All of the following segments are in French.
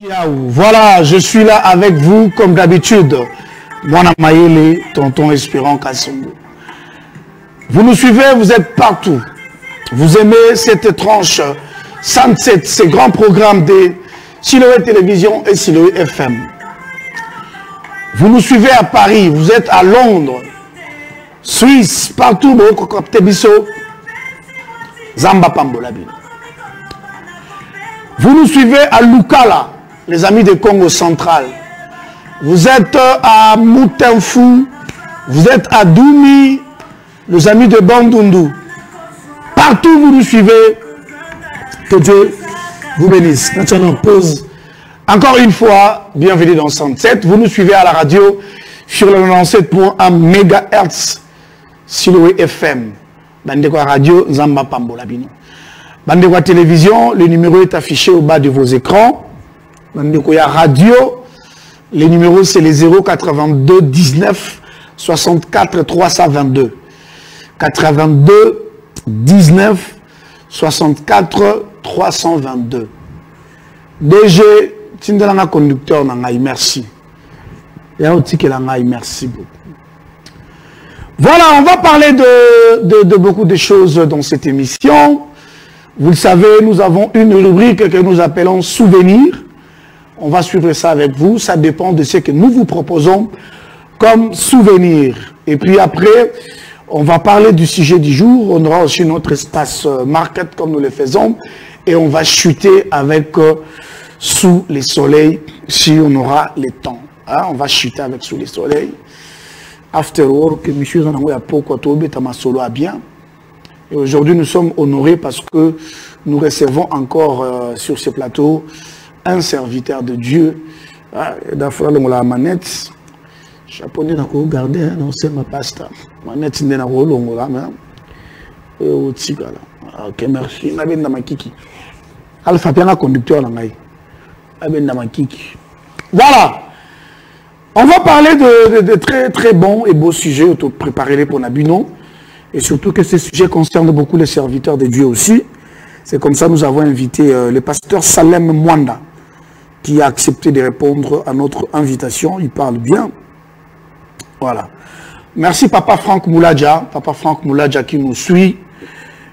Voilà, je suis là avec vous comme d'habitude. Mwana Mayele, tonton Espérant Kassongo. Vous nous suivez, vous êtes partout. Vous aimez cette tranche 107, ces grands programmes de Siloé Télévision et Siloé FM. Vous nous suivez à Paris, vous êtes à Londres, Suisse, partout, Zamba Pambolabino. Vous nous suivez à Lukala, les amis de Congo central. Vous êtes à Moutenfou, vous êtes à Doumi, les amis de Bandundu. Partout vous nous suivez. Que Dieu vous bénisse. Maintenant, on pause. Encore une fois, bienvenue dans 107. Vous nous suivez à la radio sur le 97.1 MHz Siloé FM. Bandekwa Radio, Zamba Pambolabino. Bandekwa Télévision, le numéro est affiché au bas de vos écrans. Bandekwa Radio, les numéros c'est les 082 19 64 322. 82 19 64 322. DG, Tindalanga conducteur Nangaï, merci. Merci beaucoup. Voilà, on va parler de beaucoup de choses dans cette émission. Vous le savez, nous avons une rubrique que nous appelons Souvenirs. On va suivre ça avec vous. Ça dépend de ce que nous vous proposons comme souvenir. Et puis après, on va parler du sujet du jour. On aura aussi notre espace market comme nous le faisons. Et on va chuter avec Sous les soleils si on aura le temps. Hein? On va chuter avec Sous les soleils. After work, monsieur Zanangoya Poko Tobe Tamasolo a bien. Et aujourd'hui, nous sommes honorés parce que nous recevons encore sur ce plateau un serviteur de Dieu. D'affaire la manette. Japonais n'a pas gardé, non, c'est ma pasta. Manette n'est pas longue là, mais ok, merci. N'a ma kiki. Alpha bien conducteur là, ma kiki. Voilà. On va parler de très très bons et beaux sujets. Préparez-les pour Nabino. Et surtout que ces sujets concernent beaucoup les serviteurs de Dieu aussi. C'est comme ça que nous avons invité le pasteur Salem Mwanda, qui a accepté de répondre à notre invitation. Il parle bien. Voilà. Merci Papa Franck Mouladja. Papa Franck Mouladja qui nous suit.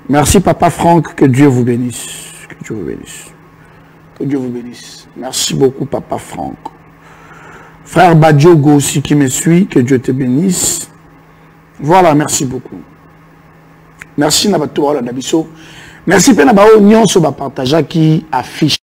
Merci Papa Franck. Que Dieu vous bénisse. Que Dieu vous bénisse. Que Dieu vous bénisse. Merci beaucoup Papa Franck. Frère Badjogo aussi qui me suit. Que Dieu te bénisse. Voilà, merci beaucoup. Merci Nabato Nabiso. Merci Penabao Nyon Soba Partaja qui affiche.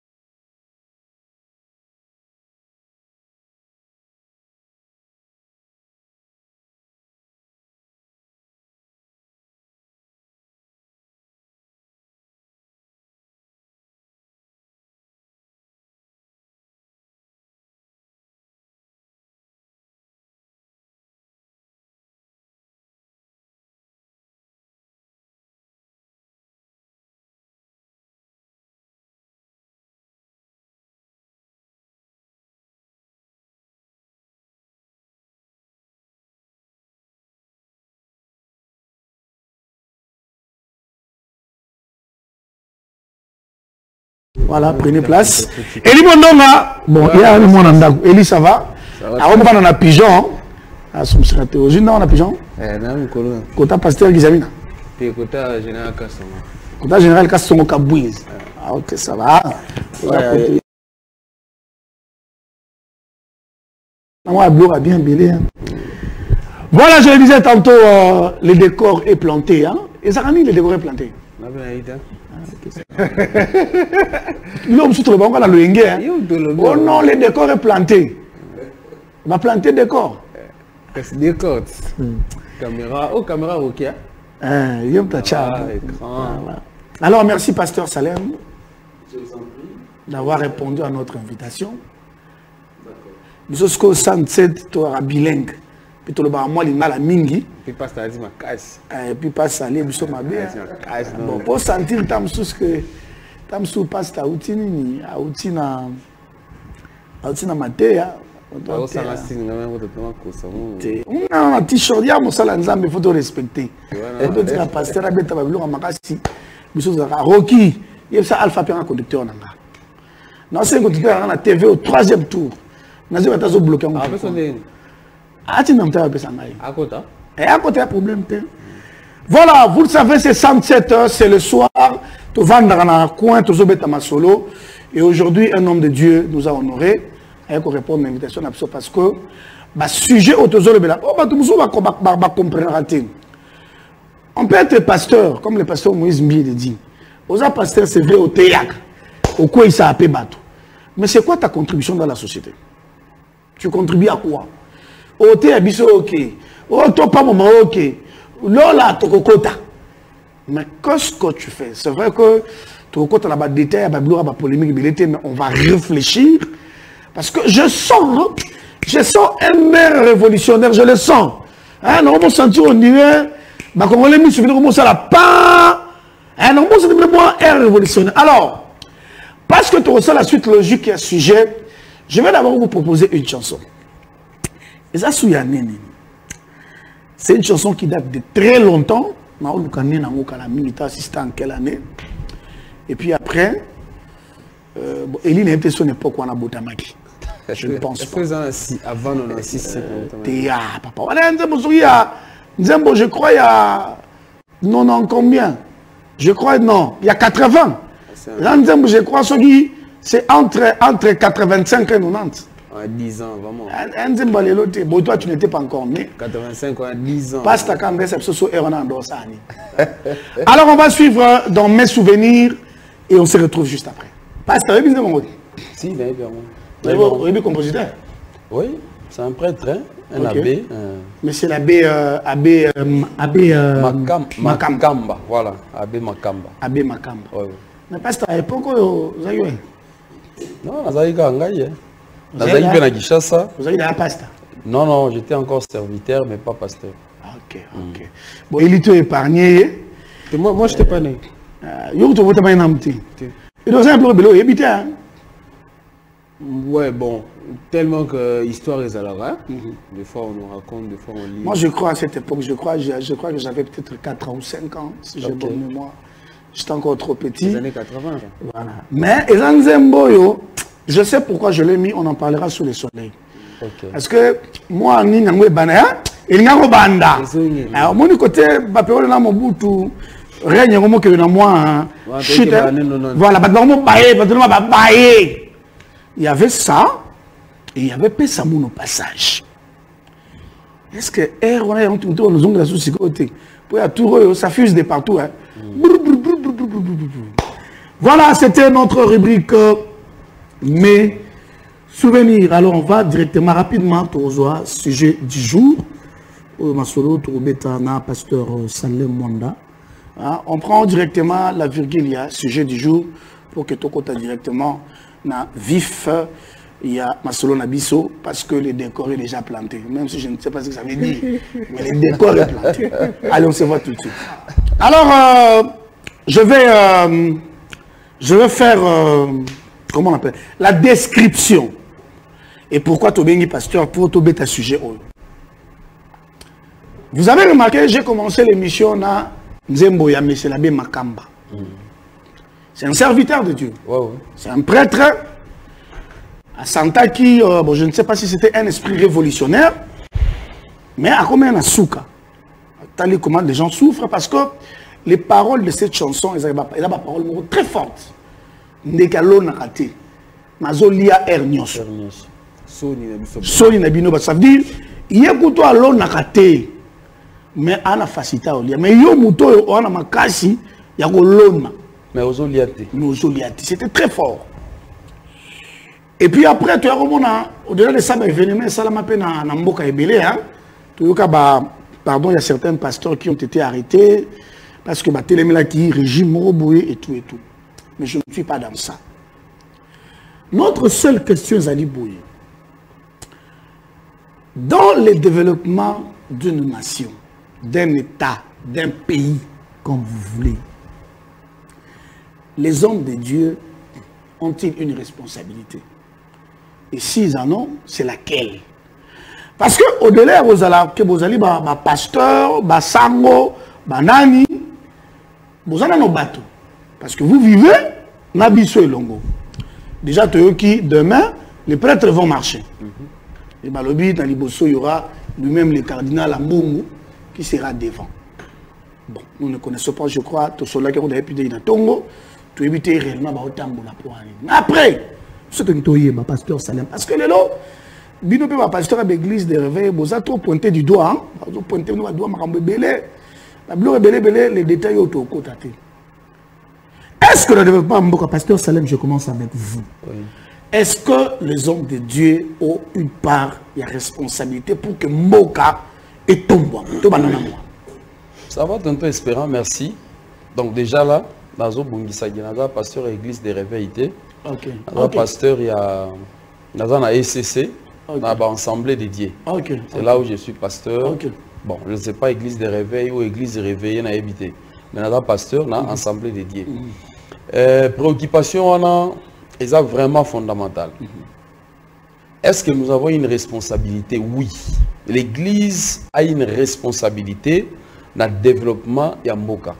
Voilà, prenez place. Eli Mondonga, bon, il y a un monde en dag. Eli, ça va? Alors, on a un pigeon. Ah, son secrétaire. Aujourd'hui, on a un pigeon. Kota pasteur Gizamina. Kota général Kassongo. Kota général Kassongo Kabouiz. Ah, ok, ça va. Moi, Blour a bien belé. Voilà, je le disais tantôt, le décor est planté. Hein? Et ça, le décor est planté. L'homme sous le banc, on a le hengue. Oh non, le décor est planté. On va planter le décor. Décor. Caméra. Oh, caméra, ok. Alors, merci, Pasteur Salem, d'avoir répondu à notre invitation. Nous sommes 107, tu auras bilingue. Puis tout le monde, moi, il m'a la mingi. Puis pas ça, dit ma casse. Et puis pas ça, les bisous ma bien. Bon, pour sentir tam sous que tam sous passe ta outine, outina matéa. On a un t-shirt, il y a mon salanzam, il faut te respecter. Et donc, la pasteur a bien tabablou à Makasi. Bisous à Rocky, il y a ça alpha père conducteur nanga. Non, c'est quand tu peux la TV au 3e tour. Nous avons bloqué. Ah, tu n'as pas ça. À côté. Et à côté, il y a problème. Voilà, vous le savez, c'est 107 heures, c'est le soir. Tu vas dans un coin, tu vas ma solo. Et aujourd'hui, un homme de Dieu nous a honorés. Il faut répondre à l'invitation parce que le sujet autour de la on peut être pasteur, comme le pasteur Moïse Mbi le dit. Aux pasteur, c'est vrai au théâtre. Au quoi il s'est appelé bateau. Mais c'est quoi ta contribution dans la société? Tu contribues à quoi? Au théâtre, ok. Au pas moment, ok. Lola, tokokota. Mais qu'est-ce que tu fais? C'est vrai que tokokota a des détails, des polémiques, mais on va réfléchir. Parce que je sens un maire révolutionnaire, je le sens. Hein, on va sentir, on dirait, quand on les mis, on ça la pas. Hein, on va sentir un révolutionnaire. Alors, parce que tu ressens la suite logique qui est sujet, je vais d'abord vous proposer une chanson. Et ça, c'est une chanson qui date de très longtemps. Assisté en quelle année? Et puis après, Eline était son époque où on a Botamaki. Je ne pense pas. Avant 96, papa. Je crois il y a... Non, combien? Je crois, non. Il y a 80. Je crois que c'est entre 85 et 90. 10 ans, vraiment. Bon, toi, tu n'étais pas encore né. 85 ans, 10 ans. Alors, on va suivre dans mes souvenirs et on se retrouve juste après. Pasteur, vous avez dit? Si, il est bien. Vous avez compositeur? Oui, c'est un prêtre, hein? Un abbé. Mais c'est l'abbé Makamba, voilà, abbé Makamba. Abbé Makamba. Oui. Mais pasteur, à l'époque, vous avez eu? Non, vous avez eu vous avez la pasteur? Non, j'étais encore serviteur, mais pas pasteur. Ok. Bon, il était épargné. Moi, je n'étais pas né. Ouais, bon, tellement que l'histoire est à l'heure. Des fois, on nous raconte, des fois, on lit. Moi, je crois à cette époque, je crois que j'avais peut-être 4 ans ou 5 ans, si j'ai bonne mémoire. J'étais encore trop petit. Les années 80. Voilà. Mais, Ezanzemboyo, je sais pourquoi je l'ai mis, on en parlera sous le soleil. Parce que moi, il y a un banda. Alors, mon côté, règne comme que moi, voilà, il y avait ça, et il y avait Pessamou au passage. Est-ce que on a un tour nous ongles sous côté pour y tout ça fuse de partout. Hein. Voilà, c'était notre rubrique mes souvenirs. Alors on va directement rapidement au sujet du jour. Masolo Tourobetana, pasteur Salem Mwanda. On prend directement la virgule, il y a sujet du jour pour que tu côté directement na vif. Il y a Masolo Nabiso parce que le décor est déjà planté. Même si je ne sais pas ce que ça veut dire, mais le décor est planté. Allez, on se voit tout de suite. Alors, je vais faire, comment on appelle, la description. Et pourquoi tu es pasteur pour te mettre à sujet. Vous avez remarqué, j'ai commencé l'émission à Nzembo Yame, c'est l'abbé Makamba. C'est un serviteur de Dieu. C'est un prêtre. À Santa qui, bon, je ne sais pas si c'était un esprit révolutionnaire, mais à combien on a souka. Tandis comment les gens souffrent parce que les paroles de cette chanson, elles ont des paroles très fortes. Ndekalo nakate, mazolia ernios. Soni nabino, ça veut dire, il y a couteau à l'eau nakate, mais on a facilité à olia. Mais yo muto on a makasi, il y a l'ona. Mais aux oliatés. C'était très fort. Et puis après, tu as au-delà de ça, événement, ça m'a fait dans Mboka Ebele. Pardon, il y a certains pasteurs qui ont été arrêtés parce que Télémela qui régime Moroboué et tout et tout. Mais je ne suis pas dans ça. Notre seule question, Zali Bouye, dans le développement d'une nation, d'un État, d'un pays, comme vous voulez, les hommes de Dieu ont-ils une responsabilité? Et s'ils en ont, c'est laquelle? Parce que au-delà que vous allez pasteur, sango, nani, vous allez nos bateaux. Parce que vous vivez, nabiso et longo. déjà, qui demain, les prêtres vont marcher. Et Balobi, dans Liboso, il y aura lui-même le cardinal Ambungu qui sera devant. Bon, nous ne connaissons pas, je crois, tout cela qui ont pu dire dans Tongo, tu évites réellement après, ce que nous avons pasteur Salem, parce que les lots, bino pe pasteur de l'église de réveil, vous avez trop pointé du doigt, vous avez pointé du doigt, les détails autour de côté. Est-ce que le développement Mboka, pasteur Salem, je commence avec vous. Oui. Est-ce que les hommes de Dieu ont une part de responsabilité pour que Mboka est tombé? Ça va, tonton Espérant, merci. Donc déjà là, dans le pasteur de l'église de réveil, pasteur, il y a dans la SCC, dans l'assemblée dédiée. C'est là où je suis pasteur. Bon, je ne sais pas église de réveil ou église de réveil, on a habité. Mais dans pasteur, dans l'assemblée dédiée. Préoccupation, on a, est vraiment fondamentale. Est-ce que nous avons une responsabilité? Oui. L'église a une responsabilité dans le développement de Mboka.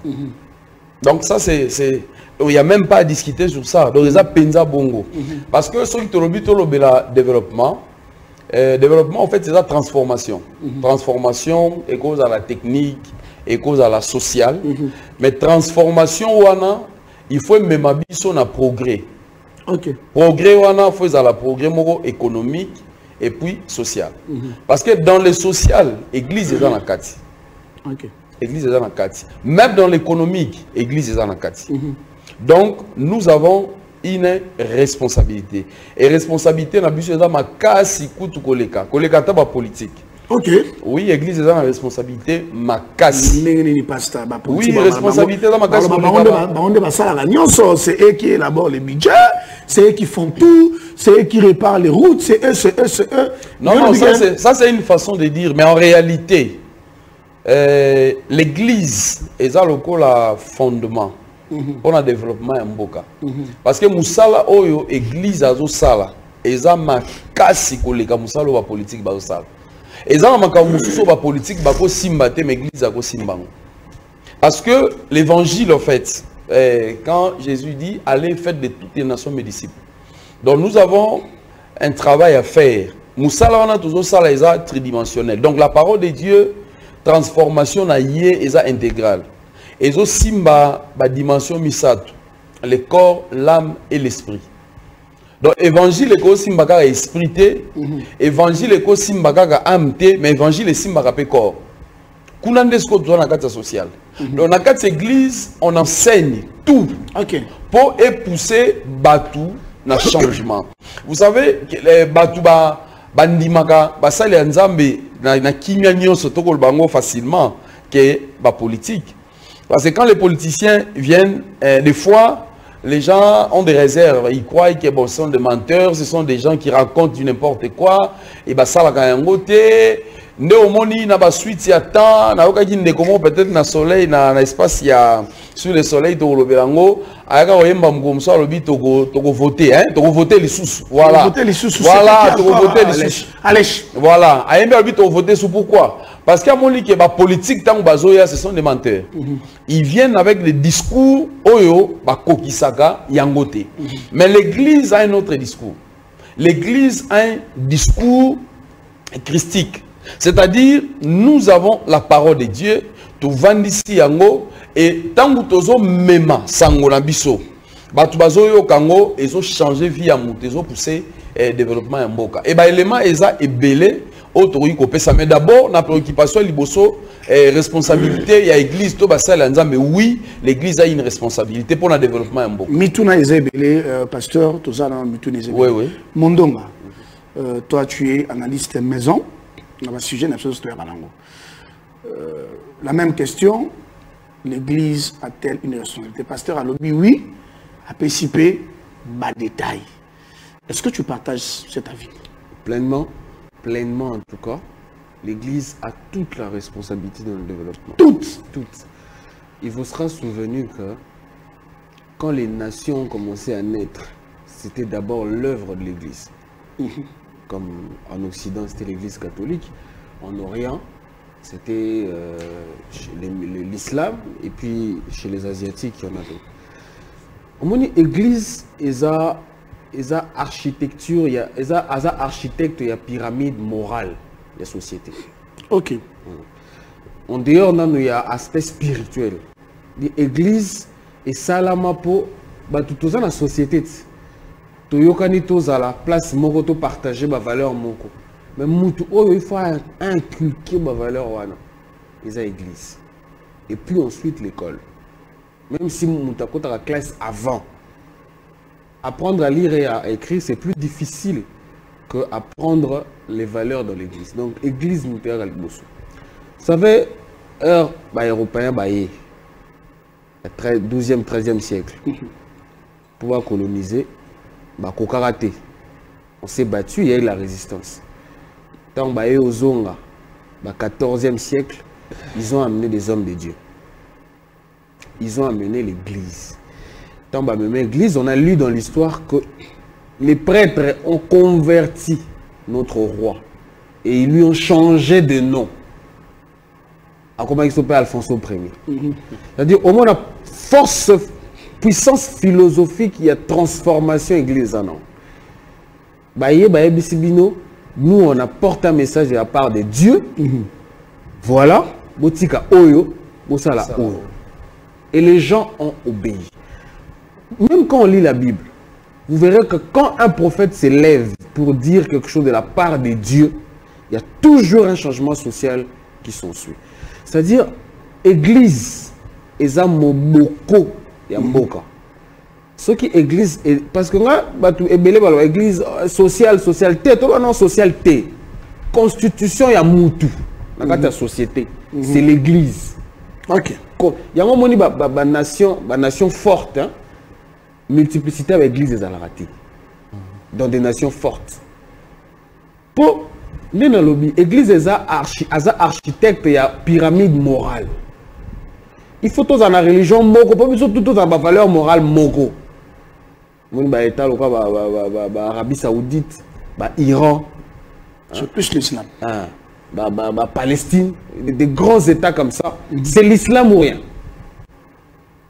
Donc ça, il n'y a même pas à discuter sur ça. Donc, ça penza bongo. Parce que ceux qui te le développement, en fait, c'est la transformation. Transformation est cause à la technique, est cause à la sociale. Mais transformation, il faut même un progrès. Progrès, il faut un progrès économique et puis social. Parce que dans le social, l'église est dans la carte. Église est dans la carte. Même dans l'économique, l'église est dans la carte. Donc, nous avons une responsabilité. Et responsabilité, c'est dans ma casse, koleka politique. Oui, l'église est dans la responsabilité, ma casse. Oui, responsabilité dans ma casse. C'est eux qui élaborent les budgets, c'est eux qui font tout, c'est eux qui réparent les routes, c'est eux. Non, ça c'est une façon de dire, mais en réalité, l'église est là le fondement pour le développement de Mboka. Parce que Moussala, l'église a sala, et ça ma casse koleka Moussala la politique ba sala. Et ça ma casse la politique ba ko simbate mais l'église a ko simbango. Parce que l'évangile en fait, quand Jésus dit allez faites de toutes les nations mes disciples. Donc nous avons un travail à faire. Moussala on a toujours sala et ça tridimensionnel. Donc la parole de Dieu transformation na yé et ça intégrale. Et ça simba ba dimension misato, le corps, l'âme et l'esprit. Donc évangile est aussi simba ka esprit té, évangile est aussi simba ka âme té, mais évangile est simba ka corps. Kunande ce qu'on na carte sociale. Donc na carte église, on enseigne tout pour épouser batou na changement. Vous savez les batou bandimaka basali nzambe na kimia nyonso tokol bango facilement que ba politique. Parce que quand les politiciens viennent, des fois, les gens ont des réserves. Ils croient que bon, ce sont des menteurs, ce sont des gens qui racontent du n'importe quoi. Et bah ça, la côté, néomoni, na ba suite, il y a tant, na okaki comment peut-être na soleil, na espace, il y a sur le soleil, to le belango, ayaka oyemba mgomso lobi toko voter, hein, toko voter les sous. Voilà. Voilà, toko voter les sous. Allez. Voilà. Ayemba lobi toko voter sous pourquoi? Parce qu'il y a mon que la politique, ce sont des menteurs. Ils viennent avec des discours, oyo, kokisaka, yangote. Mais l'église a un autre discours. L'église a un discours christique. C'est-à-dire, nous avons la parole de Dieu, tout vendisi yango, et tant que tozo mema, sango na biso, batu bazoyo kango, ils ont changé vie à mouté, ils ont poussé développement en Mboka. Et bah, l'élément, ils ont ébélé. Mais d'abord, la préoccupation, responsabilité, il y a l'église, mais oui, l'église a une responsabilité pour le développement en Mboka. Mituna Ezebele, pasteur, tout ça, Mituna Ezebele. Oui, oui. Mondonga, toi, tu es analyste maison, dans le sujet, la même question, l'église a-t-elle une responsabilité? Pasteur Alobi, oui, a participé, bas détail. Est-ce que tu partages cet avis? Pleinement en tout cas, l'Église a toute la responsabilité dans le développement. Toute. Il vous sera souvenu que quand les nations ont commencé à naître, c'était d'abord l'œuvre de l'Église. Comme en Occident, c'était l'Église catholique. En Orient, c'était l'islam. Et puis chez les Asiatiques, il y en a d'autres. Au moins, l'Église, eza architecture, eza architecte, il y a pyramide morale de la société. Ok. En dehors, il y a aspect spirituel. L'église et salama pour tout ça dans la société. Toyokani toza la place moko to partager ba valeur moko. Mais il faut inculquer ma valeur wana. Eza église. Et puis ensuite l'école. Même si moutako ta la classe avant. Apprendre à lire et à écrire, c'est plus difficile que apprendre les valeurs dans l'église. Donc, l'église nous perd à l'bosso. Vous savez, européen, 12e, 13e siècle, pour coloniser, karaté. On s'est battu, il y a eu la résistance. Tant que aux Zonga, 14e siècle, ils ont amené des hommes de Dieu. Ils ont amené l'église. Tant que l'église, on a lu dans l'histoire que les prêtres ont converti notre roi et ils lui ont changé de nom. Comment il s'appelle Alfonso Ier. C'est-à-dire, au moins, la force, puissance philosophique, il y a transformation église. Non. Nous, on apporte un message de la part de Dieu. Voilà. Et les gens ont obéi. Même quand on lit la Bible, vous verrez que quand un prophète s'élève pour dire quelque chose de la part de Dieu, il y a toujours un changement social qui s'ensuit. C'est-à-dire, église, eza moboko ya mboka. Ce qui église, parce que là, église sociale, socialité, tout non socialité, constitution ya moutou, la société, c'est l'église. Ok. Il y a un moment où nation forte, hein, multiplicité avec l'église des Alarati, dans des nations fortes. Pour l'église est architecte, il y a pyramide morale. Il faut tous dans la religion moko, pas besoin tout dans la valeur morale moko. Arabie Saoudite, Iran, c'est plus l'islam. Palestine, des grands états comme ça, c'est l'islam ou rien.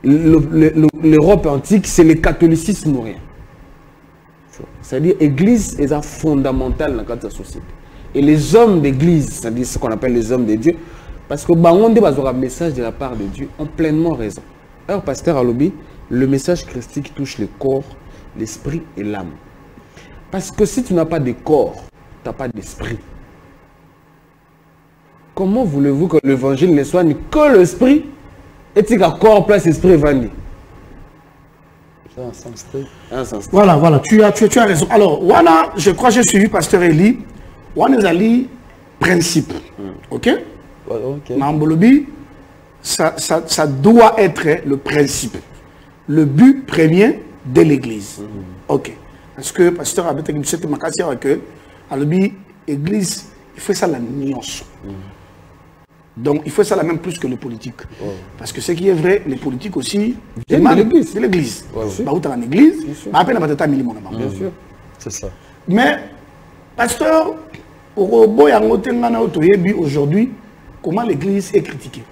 L'Europe antique, c'est le catholicisme ou rien. C'est-à-dire l'église est fondamentale dans la société. Et les hommes d'église, c'est-à-dire ce qu'on appelle les hommes de Dieu, parce que on a un message de la part de Dieu, ont pleinement raison. Alors, pasteur Alobi, le message christique touche le corps, l'esprit et l'âme. Parce que si tu n'as pas de corps, tu n'as pas d'esprit. Comment voulez-vous que l'évangile ne soit ni que l'esprit et tu as corps, place, esprit, vendu? Voilà, tu as raison. Alors, voilà, je crois que j'ai suivi pasteur Eli. Wana zali principe. Ok? Mambolobi, ça doit être le principe. Le but premier de l'église. Ok. Parce que pasteur a dit que c'était ma question que l'église, il faut ça la nuance. Donc, il faut ça la même plus que le politique. Parce que ce qui est vrai, les politiques aussi, c'est l'église. C'est l'église. Dans l'église, bien sûr. C'est ça. Mais, pasteur, aujourd'hui, comment l'église est critiquée.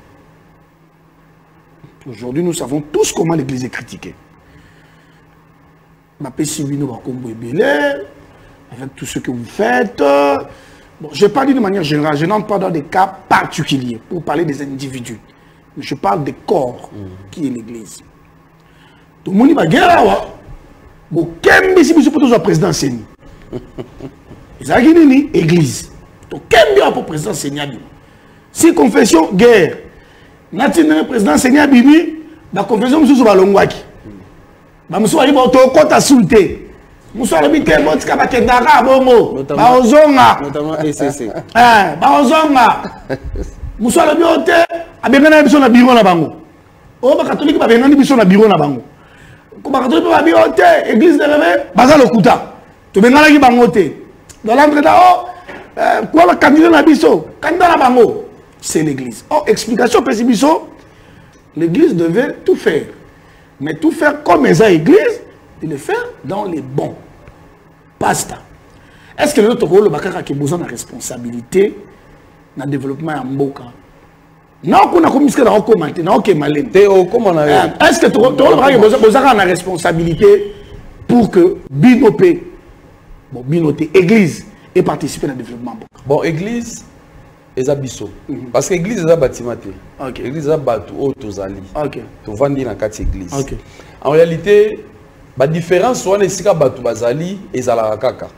Aujourd'hui, nous savons tous comment l'église est critiquée. Avec tout ce que vous faites. Bon, je parle d'une manière générale, je n'entre pas dans des cas particuliers pour parler des individus. Mais je parle des corps qui est l'église. Tout le monde dit, qu'est-ce que vous président Séni? Ils ont dit, église. Qu'est-ce que vous président Séni? Si confession, guerre. Le président Séni a dit, la confession, je suis Balongwaki. Je suis insulté. Moussa le bité motika bakendaka bongo baozonga notamment ECC baozonga Moussa le biote abengana biso na biro na bango o ba catholique ba bengana biso na biro na bango ko ba catholique ba biote église de reve baza lokuta to bengana ki bango te dans l'entrée là quoi ba candidat na biso candidat na bango c'est l'église. Oh, explication précise biso, l'église devait tout faire, mais tout faire comme les églises, de le faire dans les bons. Basta. Est-ce que le autre rôle a besoin de responsabilité dans le développement en Mboka? Non, on a commencé à commenter, non, ok, malin. Est-ce que tu as besoin de responsabilité pour que Binopé, bon, Binoté, Église, ait participé au développement. Bon, Église, ils ont biso. Parce que l'Église, ils ont bâtiment. L'Église, ils ont bâti autozali. Tu vas dire dans quatre églises. En réalité, la différence, c'est que les bâti bazali et zala kaka.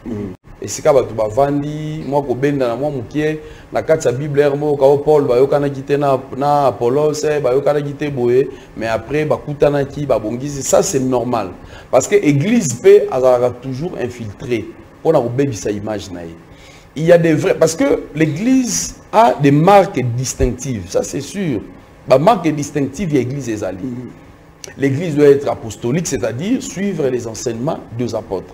Et si batu bavandi, moi ko benda na moi mukie na kati ya Bible mo ka Paul ba yokana kité na Apollos ba yokana kité boye, mais après ba kutana ki ba bongisi, ça c'est normal parce que église peut azara toujours infiltré pour na obebisa image na. Il y a des vrais parce que l'église a des marques distinctives, ça c'est sûr. Ba marque distinctive de l'église est ali. L'église doit être apostolique, c'est-à-dire suivre les enseignements des apôtres.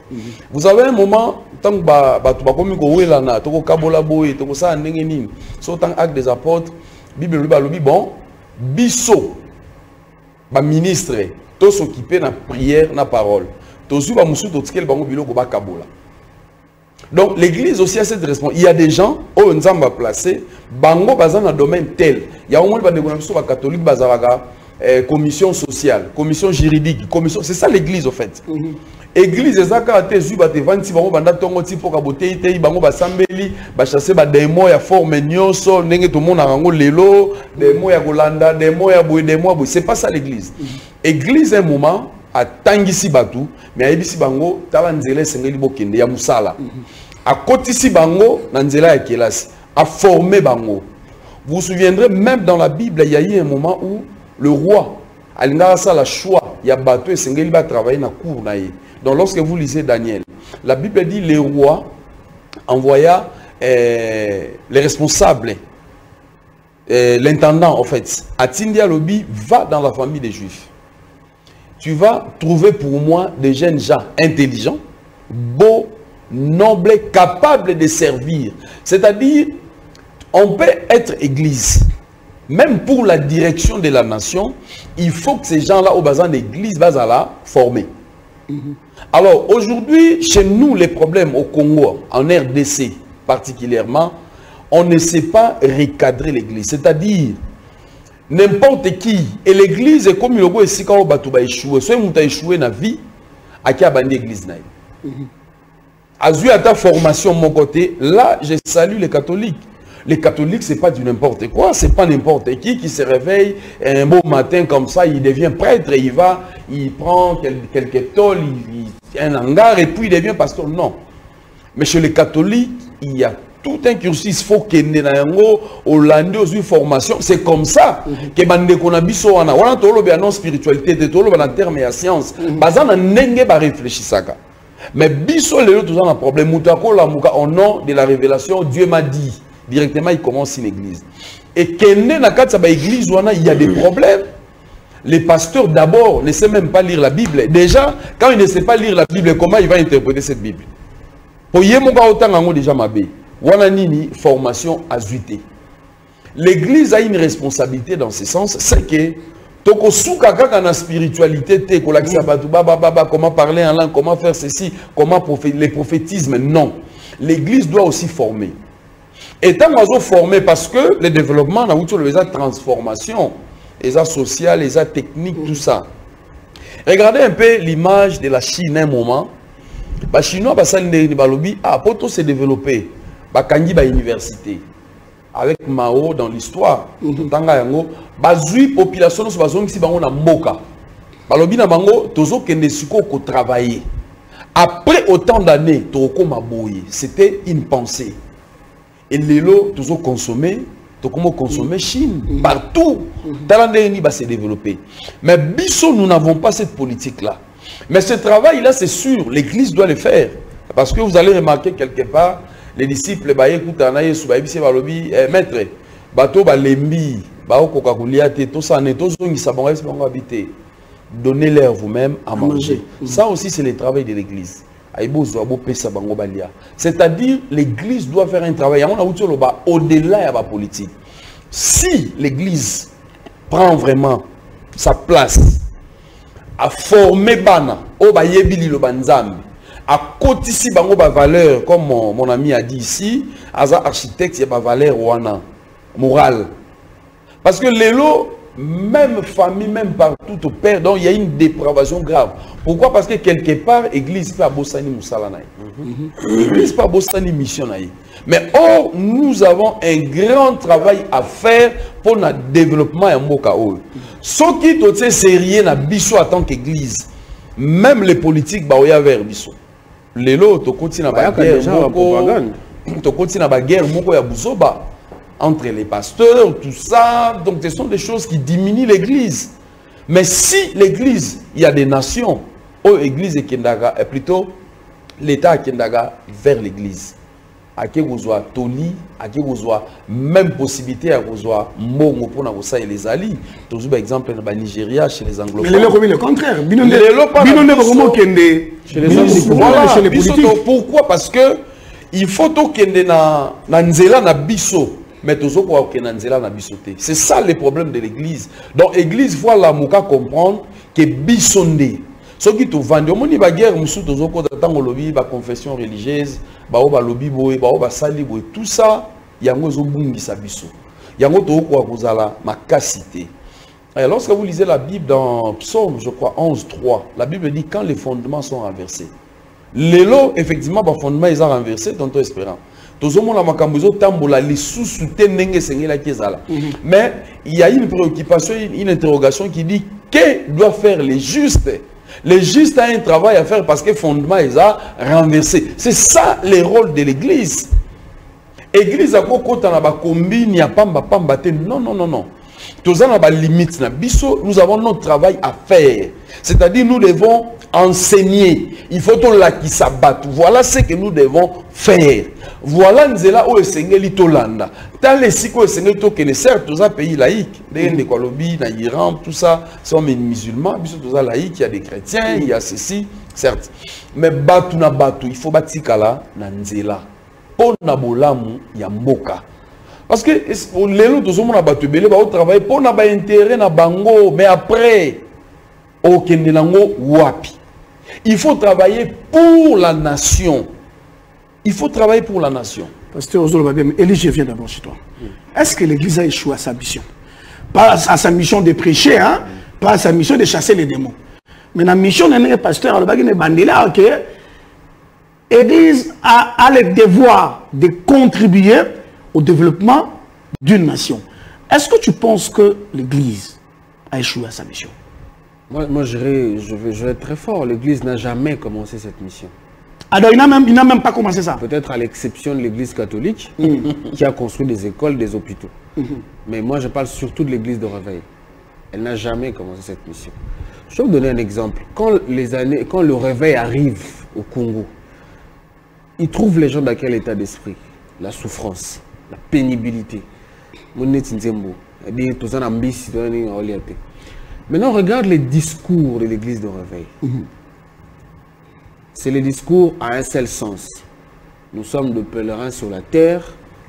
Vous avez un moment, tant que vous avez acte des apôtres, Bible bon, biso, ministre, tous s'occuper de la prière, de la parole. Donc l'église aussi a cette responsabilité. Il y a des gens où on a placé, bango dans un domaine tel. Il y a au moins des catholiques, commission sociale, commission juridique, commission, c'est ça l'église en fait. Église ezaka te zuba te vanti bango banda tongo ti poka boteyi te bango basambeli ba chasser ba démon ya forme nyonso ndenge to mona rango lelo démon ya kolanda démon ya boye démon boye, c'est pas ça l'église. Église un moment a tangisi batu mais ayebisi bango tala nzela sengeli bokende ya musala. A kotisi bango na nzela ya kelasi, a former bango. Vous vous souviendrez même dans la Bible, il y a eu un moment où le roi a la choix, il y a bateau et Sengeli va travailler dans la cour. Donc lorsque vous lisez Daniel, la Bible dit les rois envoya les responsables, l'intendant en fait, à Tindia Lobby, va dans la famille des Juifs. Tu vas trouver pour moi des jeunes gens intelligents, beaux, nobles, capables de servir. C'est-à-dire, on peut être église. Même pour la direction de la nation, il faut que ces gens-là, au bazar d'église, soient là formés. Alors, aujourd'hui, chez nous, les problèmes au Congo, en RDC particulièrement, on ne sait pas recadrer l'église. C'est-à-dire, n'importe qui, et l'église est comme le ici quand on a échoué. Soit on a échoué dans la vie, à qui a bandé l'église. À ta formation, mon côté, là, je salue les catholiques. Les catholiques, ce n'est pas du n'importe quoi, ce n'est pas n'importe qui se réveille un beau matin comme ça, il devient prêtre, il prend quelques tôles, un hangar et puis il devient pasteur. Non. Mais chez les catholiques, il y a tout un cursus, il faut qu'il y ait une formation. C'est comme ça que on a biso on a une spiritualité, on a un terme et la science. On a réfléchir. Mais biso, tout ça, un problème. Au nom de la révélation, Dieu m'a dit. Directement, il commence une église. Et quand il y a des problèmes. Les pasteurs, d'abord, ne savent même pas lire la Bible. Déjà, quand il ne sait pas lire la Bible, comment il va interpréter cette Bible? Pour déjà formation azuité. L'église a une responsabilité dans ce sens, c'est que la spiritualité, comment parler en langue, comment faire ceci, comment les prophétismes, non. L'église doit aussi former. Et tant qu'on formé, parce que le développement, on a les transformations, les sociales, les techniques, tout ça. Regardez un peu l'image de la Chine un moment. Les Chinois, pour tout se développer, ils université. Avec Mao dans l'histoire, la population na mboka. Balobi na bango tozo kende siko ko travailler. Après autant d'années, c'était une pensée. Et les lots, tous consommer, Chine, partout. Talandéni va se développer. Mais biso, nous n'avons pas cette politique-là. Mais ce travail-là, c'est sûr, l'Église doit le faire. Parce que vous allez remarquer quelque part, les disciples, maître, bateau, lembi, donnez-leur vous-même à manger. Ça aussi, c'est le travail de l'Église. C'est-à-dire, l'église doit faire un travail au-delà de la politique. Si l'église prend vraiment sa place à former bana, à cotiser des valeurs, comme mon ami a dit ici, à architecte, il y a des valeurs morales. Parce que les lots, même famille, même partout au père, donc il y a une dépravation grave. Pourquoi? Parce que quelque part, l'église peut abossani moussala naï. L'église peut abossani mission naï. Mais or, nous avons un grand travail à faire pour le développement de Mboka. Ce qui est sérieux na biso en tant qu'église, même les politiques, bah, y a vers biso. Les lots, tu continues à la guerre, tu continues à la guerre, entre les pasteurs, tout ça. Donc, ce sont des choses qui diminuent l'église. Mais si l'église, il y a des nations, où l'église est Kendaga, et plutôt l'État est Kendaga vers l'église. À qui vous avez Toli, à qui vous avez même possibilité à vous avez Mongo pour nous et les alliés. Toujours par exemple dans le Nigeria chez les anglophones. Mais le contraire. Chez les politiques. Pourquoi? Parce que il faut que na nzela na biso. Mais toujours c'est ça le problème de l'église. Donc l'église voilà muka comprendre que bisonde. Ce qui te vend, on y va guerre, musu toujours quand on lobby, ba confession religieuse, ba lobby boy, ba sali boy, tout ça, yango zobungi sabiso. Yango to quoi vous ala makasité. Lorsque vous lisez la Bible dans Psaume, je crois 11:3, la Bible dit quand les fondements sont renversés. Les lots, effectivement, les fondements ils sont renversés, tantôt espérant. Mais il y a une préoccupation, une interrogation qui dit que doit faire les justes. Les justes ont un travail à faire parce que le fondement est renversé. C'est ça le rôle de l'église. L'église a pas combine, il n'y a pas non, non, non, non. Nous avons notre travail à faire. C'est-à-dire nous devons enseigner. Il faut que nous s'abattre. Voilà ce que nous devons faire. Voilà nous là où le Seigneur est Tolanda. Dans les cycles où le Seigneur est certes tous les pays laïcs, l'Iran, tout ça, sont musulmans, tous les laïcs, il y a des chrétiens, il y a ceci, certes. Mais batu na batu, il faut batikala na nzela. Pour na bolamu ya mboka. Parce que les autres, tout le monde a travaillé pour n'a pas intérêt na bango, mais après, wapi. Il faut travailler pour la nation. Il faut travailler pour la nation. Pasteur Ozolo, Élie, je viens d'abord chez toi. Est-ce que l'Église a échoué à sa mission? Pas à sa mission de prêcher, hein? Pas à sa mission de chasser les démons. Mais la mission d'un pasteur, l'Église a le devoir de contribuer au développement d'une nation. Est-ce que tu penses que l'Église a échoué à sa mission? Moi je vais être très fort. L'Église n'a jamais commencé cette mission. Alors, il n'a même pas commencé ça. Peut-être à l'exception de l'Église catholique, qui a construit des écoles, des hôpitaux. Mais moi, je parle surtout de l'Église de Réveil. Elle n'a jamais commencé cette mission. Je vais vous donner un exemple. Quand le Réveil arrive au Congo, il trouve les gens dans quel état d'esprit? La souffrance, la pénibilité. Maintenant, regarde les discours de l'Église de Réveil. C'est le discours à un seul sens. Nous sommes de pèlerins sur la terre.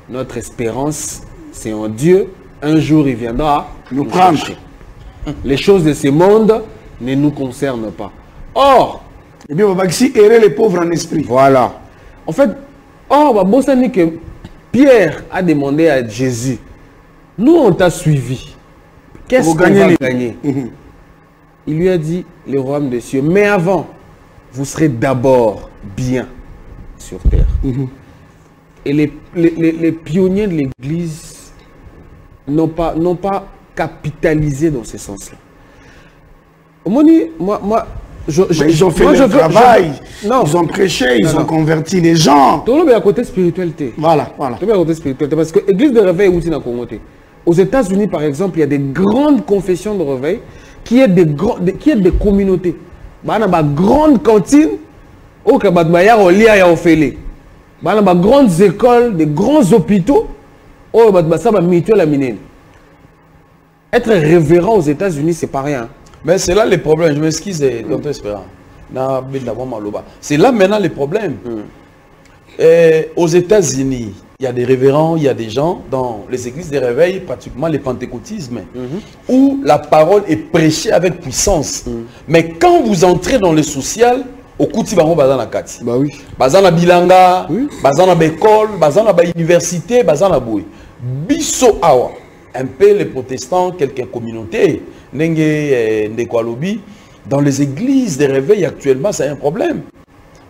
Notre espérance, c'est en Dieu. Un jour, il viendra nous prendre. Les choses de ce monde ne nous concernent pas. Or, eh bien, on va ici errer les pauvres en esprit. Voilà. En fait, que Pierre a demandé à Jésus, nous, on t'a suivi. Qu'est-ce qu'on va gagner? Il lui a dit, le royaume des cieux. Mais avant, vous serez d'abord bien sur terre. Et les pionniers de l'Église n'ont pas capitalisé dans ce sens-là. Ils ont fait leur travail, ils ont prêché, ils ont converti les gens. Tout le monde est à côté spiritualité. Voilà. Tout le monde est à côté spiritualité. Parce que l'Église de réveil est aussi dans le Congo. Aux États-Unis, par exemple, il y a des grandes confessions de réveil qui est des communautés. Il y a une grande cantine, il y a des grandes écoles, des grands hôpitaux. Être révérend aux États-Unis, c'est pas rien. Mais c'est là le problème. Je m'excuse, Dr. Espérant. C'est là maintenant le problème. Aux États-Unis, il y a des révérends, il y a des gens dans les églises de réveil, pratiquement les pentecôtismes, où la parole est prêchée avec puissance. Mais quand vous entrez dans le social, au Kouti Bango Bazana Kati, Bazana Bilanga, Bazana Bekol, Bazana Université, Bazana Boui, Biso Awa, un peu les protestants, quelques communautés, dans les églises de réveil actuellement, c'est un problème.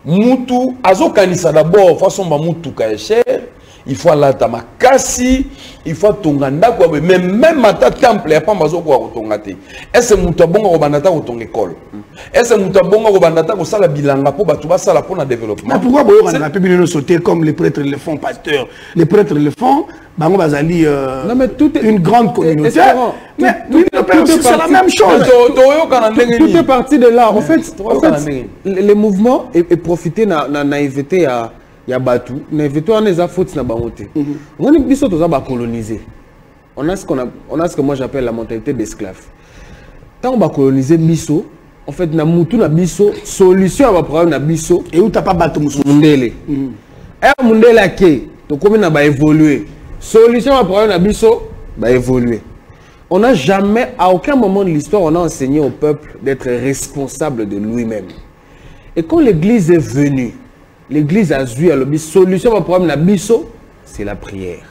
Moutou, azo kanisa d'abord, façon ba moutou ka cher, il faut la tamakasi, il faut tonganda quoi, mais même à ta temple, il n'y a pas mazo quoi tongate. Est-ce que moutou bonga ko bandata ko tong école? Est-ce que moutou bonga ko bandata ko sala bilanga po batu ba sala pour le développement? Mais pourquoi boyo on a pu bien sauter comme les prêtres le font, pasteur? Les prêtres le font, bango bazali une grande communauté. Mais c'est la même chose. Tout est parti de là. En fait, les mouvements et profiter na naïveté à Yabatou, naïveté on les a fautes na bangoté. On est biso tous à coloniser. On a ce que moi j'appelle la mentalité d'esclave. Quand on va coloniser biso, en fait na mutu na biso solution à problème na biso et où t'as pas bateau mundele. Et mundele qui to comme na ba évoluer. Solution à problème na biso ba évoluer. On n'a jamais, à aucun moment de l'histoire, on a enseigné au peuple d'être responsable de lui-même. Et quand l'Église est venue, l'Église a vu à la solution au problème de biso, c'est la prière.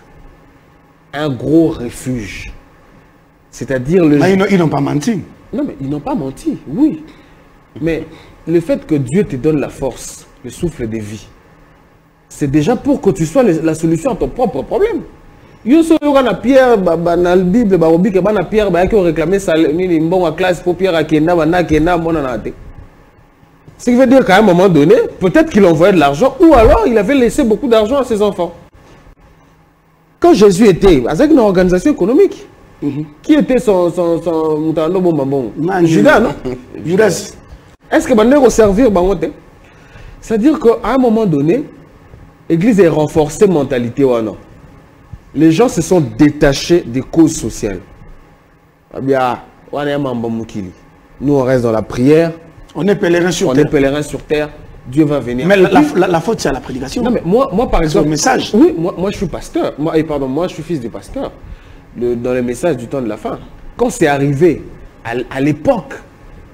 Un gros refuge. C'est-à-dire le... Mais ils n'ont pas menti. Non, mais ils n'ont pas menti, oui. Mais le fait que Dieu te donne la force, le souffle de vie, c'est déjà pour que tu sois la solution à ton propre problème. Yo so na Pierre na Bible ba obi ke bana Pierre ba ki réclamer ça ni bon à classe pour Pierre akenda bana kenda mona na te. Ce qui veut dire qu'à un moment donné, peut-être qu'il envoyait de l'argent ou alors il avait laissé beaucoup d'argent à ses enfants. Quand Jésus était avec une organisation économique, qui était son mutando bon Judas, non? Judas. Est-ce que bande servir bangote? C'est-à-dire qu'à un moment donné, l'église est renforcée mentalité ou non? Les gens se sont détachés des causes sociales. Nous, on reste dans la prière. On est pèlerin sur terre. On est pèlerin sur terre. Dieu va venir. Mais la faute, c'est à la prédication. Non, mais moi par exemple... le message. Oui, moi, je suis pasteur. Moi, je suis fils de pasteur. Dans le message du temps de la fin. Quand c'est arrivé, à l'époque,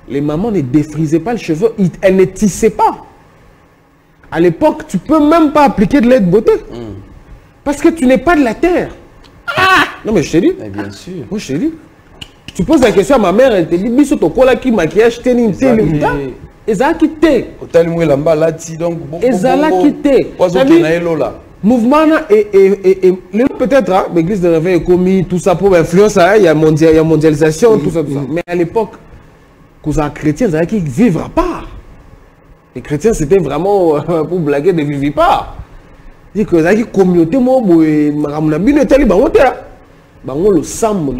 les mamans ne défrisaient pas le cheveu. Elles ne tissaient pas. À l'époque, tu ne peux même pas appliquer de l'aide beauté. Parce que tu n'es pas de la terre. Ah! Non mais je te dis. Mais bien sûr. Moi je te dis. Tu poses la question à ma mère, elle te dit biso to kola ki maquillage teni teni ta. Eza ki te. Otali mwe lamba lati donc ezala ki te. Mouvement et peut-être l'église de réveil est commis tout ça pour influence il y a mondialisation tout ça. Mais à l'époque cause un chrétien ça qui vivre à part. Les chrétiens c'était vraiment pour blaguer de vivre pas. Dit que la communauté le sam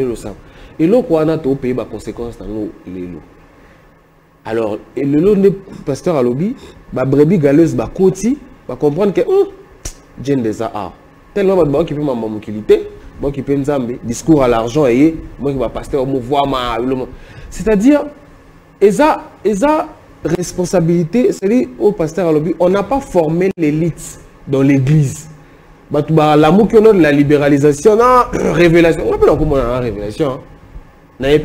et là quoi on a au pays conséquences dans les lots. Alors et le lot pasteur à lobby brebis galeuse koti va comprendre que Dieu des a tellement de qui peut maman qualité moi qui peut nzambe discours à l'argent et moi qui va pasteur mouvoir ma c'est-à-dire esa responsabilité c'est au pasteur à lobby on n'a pas formé l'élite dans l'église. L'amour qu'on a de la libéralisation, la révélation. On appelle comment la révélation. Je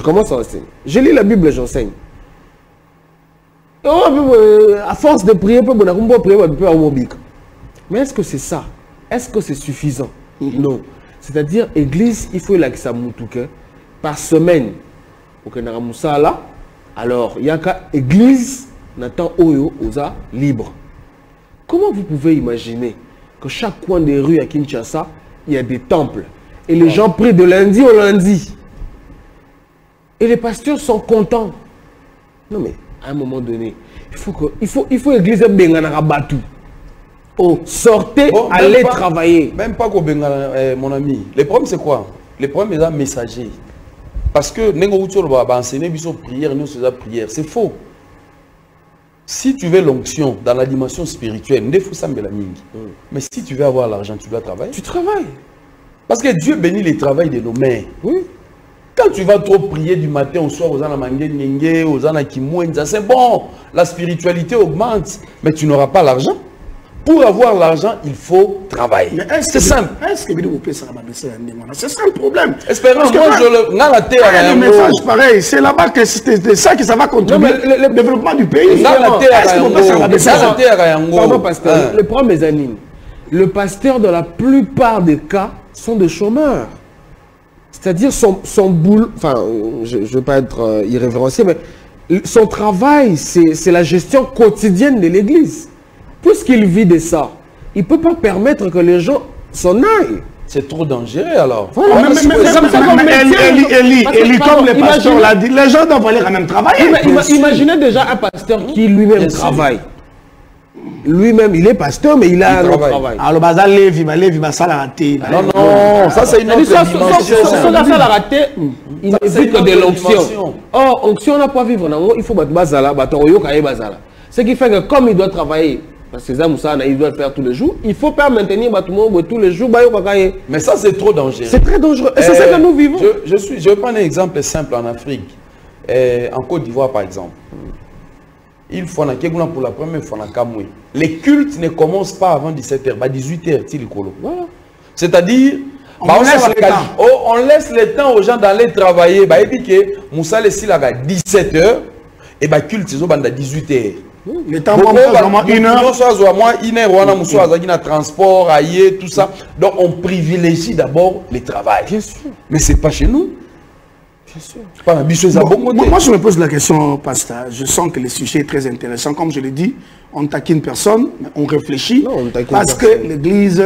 commence à enseigner. Je lis la Bible, j'enseigne. À force de prier, mais est-ce que c'est ça? Est-ce que c'est suffisant? Non. C'est-à-dire, église, il faut que ça moutouke par semaine. Alors, il y a qu'à église, Nathan Oyo, Oza, libre. Comment vous pouvez imaginer que chaque coin des rues à Kinshasa, il y a des temples et les gens prient de lundi au lundi. Et les pasteurs sont contents. Non mais, à un moment donné, il faut l'église Bengana Batou. Oh, sortez, allez travailler. Même pas qu'au Bengana, mon ami. Le problème c'est quoi? Le problème est un messager. Parce que, nous va enseigner prière, nous faisons prière. C'est faux. Si tu veux l'onction dans la dimension spirituelle, mais si tu veux avoir l'argent, tu dois travailler. Tu travailles. Parce que Dieu bénit le travail de nos mains. Oui. Quand tu vas trop prier du matin au soir aux Anamangé, aux Anakimouenza, c'est bon, la spiritualité augmente, mais tu n'auras pas l'argent. Pour avoir l'argent, il faut travailler. C'est simple. Est-ce que c'est ça le problème? Espérons, moi, le message pareil, c'est là-bas que c'est ça que ça va contribuer le développement du pays. Pardon, pasteur, le problème des animes. le pasteur, dans la plupart des cas, sont des chômeurs. C'est-à-dire son boulot, enfin, je ne veux pas être irrévérencieux, mais son travail, c'est la gestion quotidienne de l'église. Puisqu'il vit de ça, il ne peut pas permettre que les gens s'en aillent. C'est trop dangereux alors. Voilà, Eli, comme le pasteur l'a dit, les gens doivent aller quand même travailler. Imaginez déjà un pasteur qui lui-même travaille. Lui-même, il est pasteur, mais il a un autre travail. Alors, le bazar, il va ça la rater. Non, non, ça c'est une autre dimension. Ça la rater, il n'évite que de l'onction. Or, onction, on n'a pas vivre. Il faut battre bazala, battre oyo, kaye bazala. Ce qui fait que comme il doit travailler, parce que il doit le faire tous les jours, il faut pas maintenir tous les jours. Mais ça c'est trop dangereux. C'est très dangereux. Et c'est ça que nous vivons. Je vais prendre un exemple simple en Afrique. En Côte d'Ivoire par exemple. Il faut pour la première fois les cultes ne commencent pas avant 17h, 18h. C'est-à-dire, on laisse le temps aux gens d'aller travailler. Et puis Moussa laisse 17h et le culte c'est à 18h. Le temps vraiment une heure. Transport, tout ça. Donc on privilégie d'abord le travail. Bien sûr. Mais c'est pas chez nous. Bien sûr. Moi, je me pose la question, pasteur. Je sens que le sujet est très intéressant. Comme je l'ai dit, on ne taquine personne, mais on réfléchit. Parce que l'Église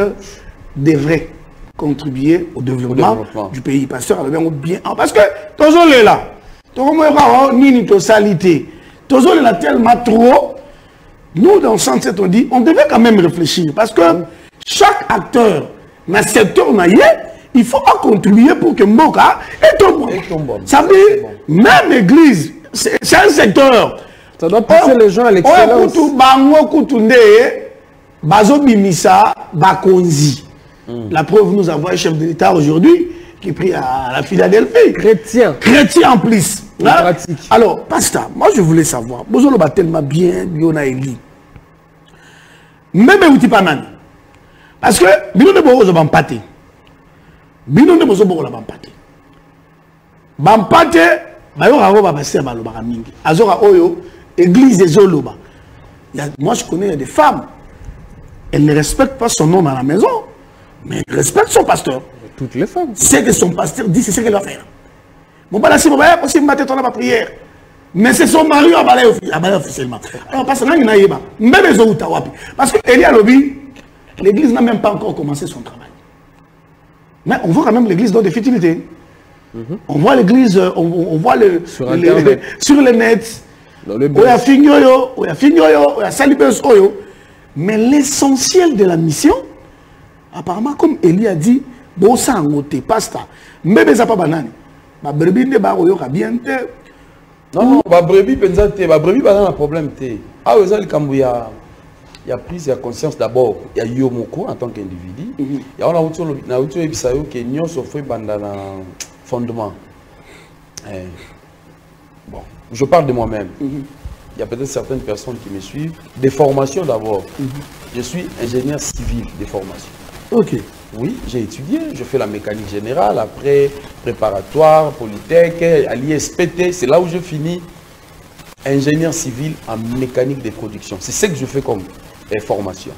devrait contribuer au développement du pays. Pasteur, bien. Parce que, toujours là, toujours là, tellement trop. Nous, dans le sens, on dit, on devait quand même réfléchir. Parce que chaque acteur, dans le secteur, il faut contribuer pour que Mboka est bon. Ça veut dire, même l'église, c'est un secteur. Ça doit passer les gens à l'excellence. La preuve, nous avons un chef de l'État aujourd'hui qui prie à la Philadelphie. Chrétien. Chrétien en plus. Alors, pasteur, moi je voulais savoir, vous avez tellement bien, Biona Eli. Même vous pas mal. Parce que, vous avez un pâté. Bino ne bozo boko la bampate. Bampate, bayo ravo babase baloba mingi. Azora oyo église des Zoloba. Moi je connais des femmes. Elles ne respectent pas son nom dans la maison, mais elles respectent son pasteur. Toutes les femmes. C'est que son pasteur dit, c'est ce qu'elle va faire. Bon bah là c'est possible de mettre la prière. Mais c'est son mari à balayer officiellement. Alors parce que là il n'a pas. Même les autres parce que Elie Alobi, l'église n'a même pas encore commencé son travail. Mais on voit quand même l'église dans des futilités. On voit l'église, on voit sur le net. Mais l'essentiel de la mission, apparemment, comme Elie a dit, bon sang, pasta. Mais ça pas banane. Ma brebis ne ba oyo bien. Non, ma brebis pensate, ma brebis pas un problème té. Ah, vous allez quand il y a prise de conscience d'abord, il y a Yomoko en tant qu'individu. Il y a un autre qui est nous sauf pendant le fondement. Bon, je parle de moi-même. Il y a peut-être certaines personnes qui me suivent. Des formations d'abord. Je suis ingénieur civil de formation. Ok. Oui, j'ai étudié. Je fais la mécanique générale, après préparatoire, polytech, à l'ISPT. C'est là où je finis. Ingénieur civil en mécanique de production. C'est ce que je fais comme formation.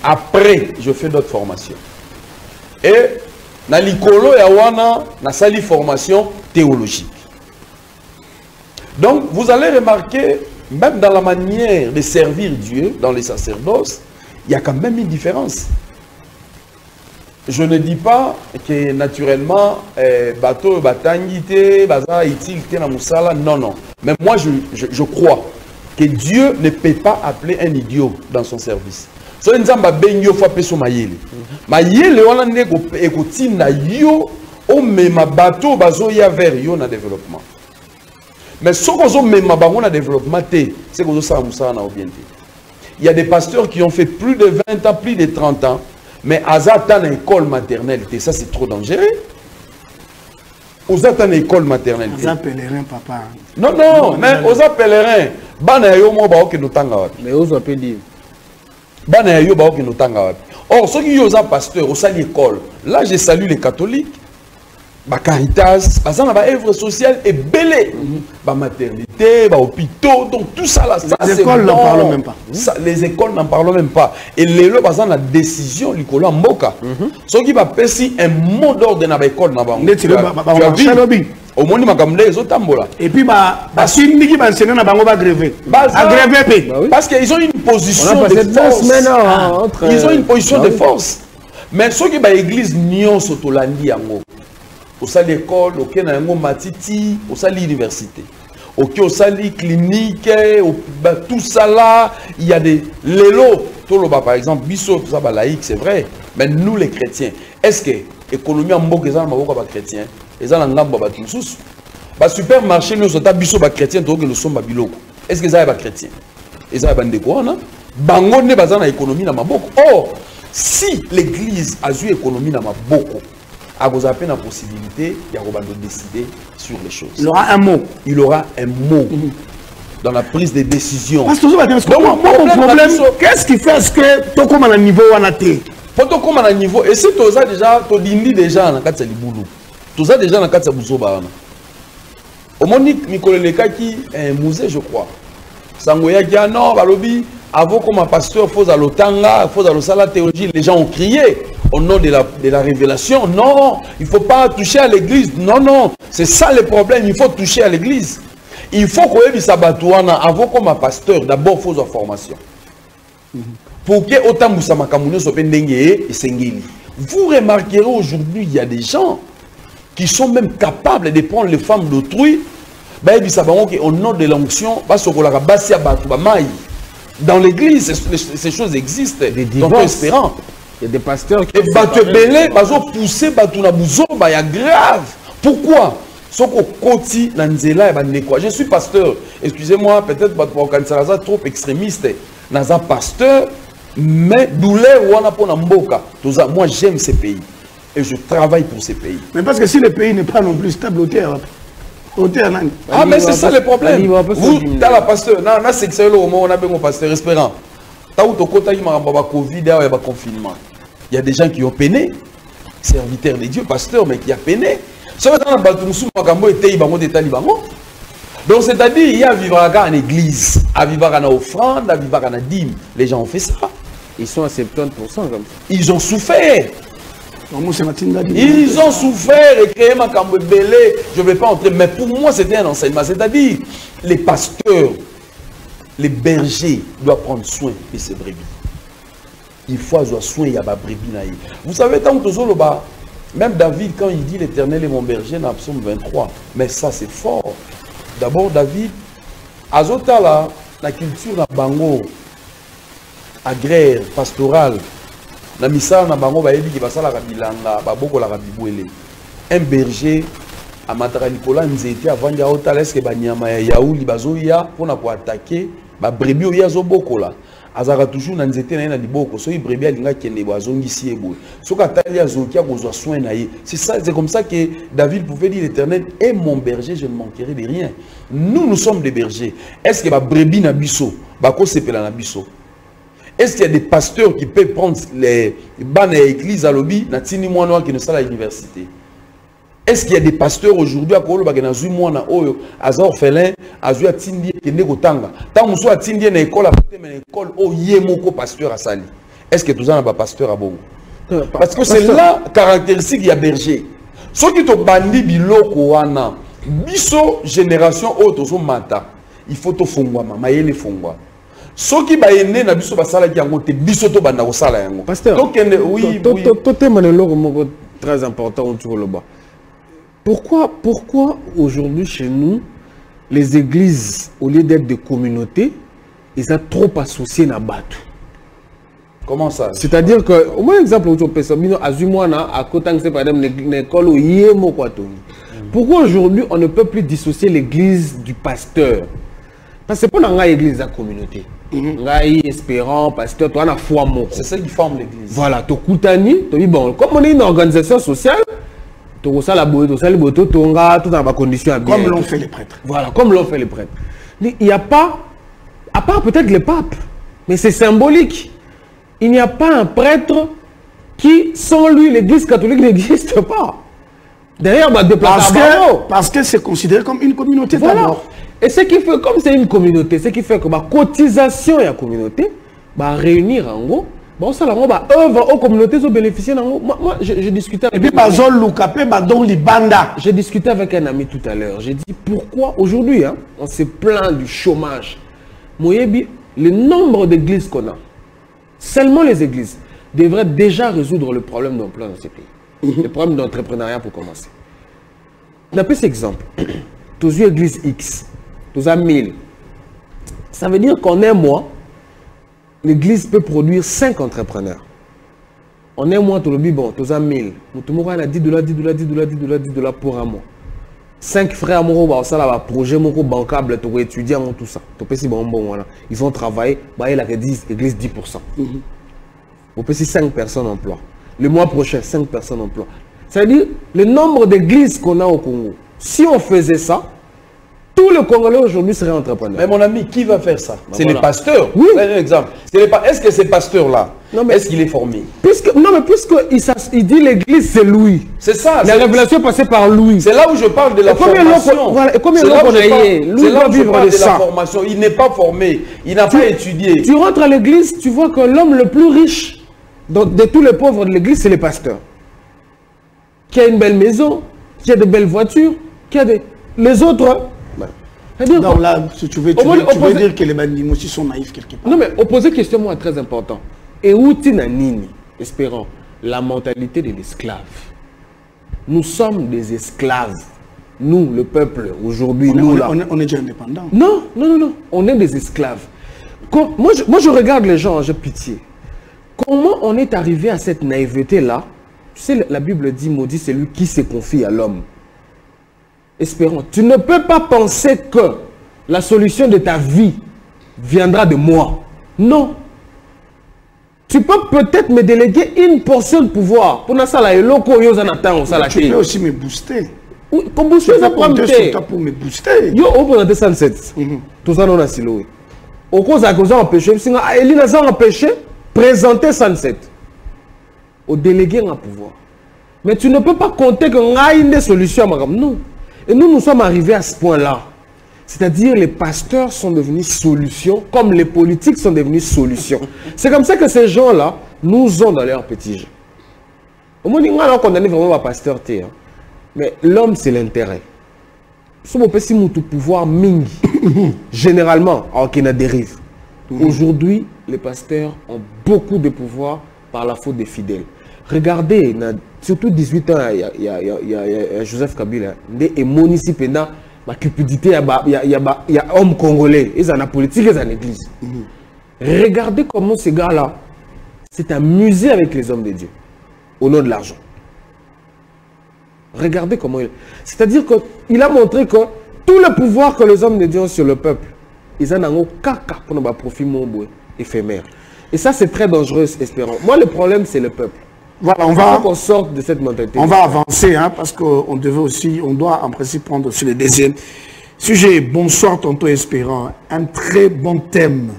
Après, je fais d'autres formations. Et dans l'Ikolo, il y a une formation théologique. Donc, vous allez remarquer, même dans la manière de servir Dieu, dans les sacerdoces, il y a quand même une différence. Je ne dis pas que naturellement, bateau, batangité, baza, itilité, na musala, non, non. Mais moi, je crois que Dieu ne peut pas appeler un idiot dans son service. So nzamba benyo fa peso mayele. Mayele wana ndeko ekotina yo o mema bateau bazo ya vers yo na développement. Mais ce qu'on a même dans le développement, c'est que ça na obienté. Il y a des pasteurs qui ont fait plus de 20 ans, plus de 30 ans, mais à une école maternelle, ça c'est trop dangereux. Aux une école maternelle. Aux pèlerins, papa. Non, non, mais aux pèlerins, mais aux appelés. Or, ceux qui ont un pasteur, au sein de l'école, là je salue les catholiques. ba Caritas, ça na ba œuvre sociale et belé, ba maternité, ba hôpitaux, donc tout ça là, les écoles n'en parlent même pas. Ça, les écoles n'en parlent même pas. Et les lois, par exemple, la décision, l'icolo mboka. Ce qui va passer un mot d'ordre dans l'école, na ba. Tu as vu? Au moins, les autres tambola. Et puis, si va enseigner na bango va gréver. Parce qu'ils ont une position de force. Ils ont une position de force. Mais ceux qui ba église nyon sotolandi yango. Au sein de l'école, au sein de matiti, au sein de l'université, au sein de clinique, tout ça là, il y a des lélos. Par exemple, biso, tout ça, laïque, c'est vrai. Mais nous, les chrétiens, est-ce que l'économie en Mbok, les chrétiens, les gens en Mbok, les supermarché, nous sommes biso, les chrétiens, nous sommes biloko. Est-ce que les gens sont chrétiens? Les gens sont des quoi, non? Bango ne pas l'économie dans Mbok. Or, si l'église a eu l'économie dans Mbok, vous avez la possibilité de décider sur les choses. Il aura un mot. Il aura un mot dans la prise de décision. Parce que mon problème, qu'est-ce qui fait que tu comme à un niveau où on a été? Pour tu comme à un niveau, et si tu as déjà, tu dis déjà dans 4 liboulou. Tu as déjà dans 4 bousoba. Au Monique Nicoleka qui est un musée, je crois. Sangoya qui a non, Balobi, avant comme un pasteur, il faut à l'otanga, il faut à l'osala théologie, les gens ont crié. Au nom de la révélation, non, il ne faut pas toucher à l'église. Non, non, c'est ça le problème, il faut toucher à l'église. Il faut que les sabatouana, avant comme un pasteur, d'abord il faut la formation. Pour que autant de samakamouno soit pendengue et sengeli. Vous remarquerez aujourd'hui, il y a des gens qui sont même capables de prendre les femmes d'autrui. Au nom de l'onction, dans l'église, ces choses existent. Donc, espérant. Il y a des pasteurs qui poussé grave. Pourquoi? Je suis pasteur. Excusez-moi, peut-être pour trop extrémiste. Naza pasteur, mais douleur moi j'aime ces pays et je travaille pour ces pays. Mais parce que si le pays n'est pas non plus stable au terre. Ah mais c'est ça le problème. Vous, dans la pasteur, c'est que on a besoin de pasteur espérant. Confinement. Il y a des gens qui ont peiné, serviteurs de Dieu, pasteurs, mais qui ont peiné. Donc c'est-à-dire, il y a vivre en église, à vivre en offrande, à vivre en dîme. Les gens ont fait ça. Ils sont à 70% comme ça. Ils ont souffert. Ils ont souffert et créé ma cambébélé. Je ne vais pas entrer, mais pour moi c'était un enseignement. C'est-à-dire, les pasteurs, les bergers doivent prendre soin de ces brebis. Il faut avoir soin de ces brebis. Vous savez, tant que même David, quand il dit l'Éternel est mon berger, dans Psaume 23, mais ça c'est fort. D'abord, David, Azotala, la culture na bango agraire, pastorale, na misala na bango ba yebi ki basala ka bilanga, ba boko la ka bibwele. Un berger a mataka Nicolas nzete avant ya otala est-ce que ba nyama ya yaouli bazoya pona ko attaquer ba brebis oya zo boko la. Azara toujours na nzete na liboko so brebis alinga kende bo azongisi ebo. Soka tali azokia kozwa soin na ye. C'est comme ça que David pouvait dire l'Éternel est mon berger, je ne manquerai de rien. Nous sommes des bergers. Est-ce que ba brebis na biso, ba ko sepela na biso? Est-ce qu'il y a des pasteurs qui peuvent prendre les bannes et églises à lobby na tini mois qui ne sont à l'université? Est-ce qu'il y a des pasteurs aujourd'hui à Kolo bagena zui mois oyo aza orphelin azu atindi kende kotanga tant muso atindi na école à côté mais école o yemoko pasteur asali? Est-ce que tout ça na ba pasteur à bongo? Parce que c'est la caractéristique ya berger. Ceux qui te bandi biloko wana biso génération auto so mata il faut to fongwa mama yele fongwa. Ceux qui baïné na biso basala ki yango te biso to banda ko sala yango. Pasteur. Donc oui, très important autour le bas. Pourquoi aujourd'hui chez nous, les églises, au lieu d'être des communautés, ils sont trop associés à Batou? Comment ça? C'est-à-dire que, au moins exemple, pourquoi aujourd'hui on ne peut plus dissocier l'église du pasteur? Parce que c'est pas dans l'église de la communauté. Espérant, pasteur, toi, on a foi. C'est ça qui forme l'église. Voilà, tu bon, comme on est une organisation sociale, tout dans ma condition. Comme l'ont fait les prêtres. Voilà, comme l'ont fait les prêtres. Il n'y a pas, à part peut-être le pape, mais c'est symbolique. Il n'y a pas un prêtre qui, sans lui, l'église catholique n'existe pas. Derrière, bah, parce que c'est considéré comme une communauté d'abord. Et ce qui fait, comme c'est une communauté, ce qui fait que la cotisation et la communauté, bah, réunir en gros, bon, ça, bah, œuvre aux communautés ont bénéficié. Moi, j'ai discuté avec... Et puis, j'ai discuté avec un ami tout à l'heure. J'ai dit, pourquoi aujourd'hui, hein, on se plaint du chômage. Moyebi, le nombre d'églises qu'on a, seulement les églises, devraient déjà résoudre le problème d'emploi dans ces pays. Le problème d'entrepreneuriat pour commencer. On a pris cet exemple. Tous les églises X, tous les 1000. Ça veut dire qu'en un mois, l'église peut produire 5 entrepreneurs. En un mois, tout le bon, tous les 1000. Tout le monde a $10 pour un mois. 5 frères, ça là, projet bancable, tu étudier tout ça. Ils vont travailler, il y a 10 églises 10%. Vous pouvez 5 personnes emploi. Le mois prochain, 5 personnes emploi. C'est-à-dire le nombre d'églises qu'on a au Congo. Si on faisait ça, tous les Congolais aujourd'hui seraient entrepreneurs. Mais mon ami, qui va faire ça? C'est les pasteurs. Oui. C'est un exemple. Est-ce que ces pasteurs-là, est-ce qu'il est formé? Il dit l'église, c'est Louis. C'est ça. La révélation est passée par Louis. C'est là où je parle de la formation. Combien d'années on a eu? Louis doit vivre de ça. Formation. Il n'est pas formé. Il n'a pas étudié. Tu rentres à l'église, tu vois que l'homme le plus riche de tous les pauvres de l'église, c'est les pasteurs. Qui a une belle maison, qui a de belles voitures, qui a des... Les autres... Donc là, si tu veux dire que les bandits aussi sont naïfs quelque part. Non, mais opposer question, moi, très important. Et où Tinanini, espérons, la mentalité de l'esclave. Nous sommes des esclaves. Nous, le peuple, aujourd'hui, on est déjà indépendants. Non. On est des esclaves. Moi, je regarde les gens, j'ai pitié. Comment on est arrivé à cette naïveté-là? Tu sais, la Bible dit, maudit celui qui se confie à l'homme. Espérons. Tu ne peux pas penser que la solution de ta vie viendra de moi. Non. Tu peux peut-être me déléguer une portion de pouvoir. Pour ça, tu peux aussi me booster. Oui, comme booster, ça prend pour me booster. Yo, on peut 107. Tout ça, on a silo. Au cause à cause empêché, si Elina a empêché, présenter 107. Au délégué un pouvoir. Mais tu ne peux pas compter qu'on a une solution. Non. Et nous sommes arrivés à ce point-là. C'est-à-dire les pasteurs sont devenus solutions, comme les politiques sont devenus solutions. C'est comme ça que ces gens-là nous ont dans leur petit jeu. Au moins, on a condamné vraiment la pasteur. Mais l'homme, c'est l'intérêt. Si on peut pouvoir ming, généralement, alors qu'il y a des dérive. Aujourd'hui, les pasteurs ont beaucoup de pouvoir par la faute des fidèles. Regardez, surtout 18 ans, il y a Joseph Kabila, et municipal, la cupidité, il y a hommes congolais, ils ont la politique, ils ont l'église. Regardez comment ces gars-là s'est amusé avec les hommes de Dieu, au nom de l'argent. Regardez comment il... C'est-à-dire qu'il a montré que tout le pouvoir que les hommes de Dieu ont sur le peuple, ils en ont caca pour nos profits éphémères. Et ça, c'est très dangereux, espérons. Moi, le problème, c'est le peuple. Voilà, qu'on sorte de cette mentalité. On va avancer, hein, parce qu'on doit en principe prendre aussi le deuxième sujet. Bonsoir, tonton Espérant. Un très bon thème.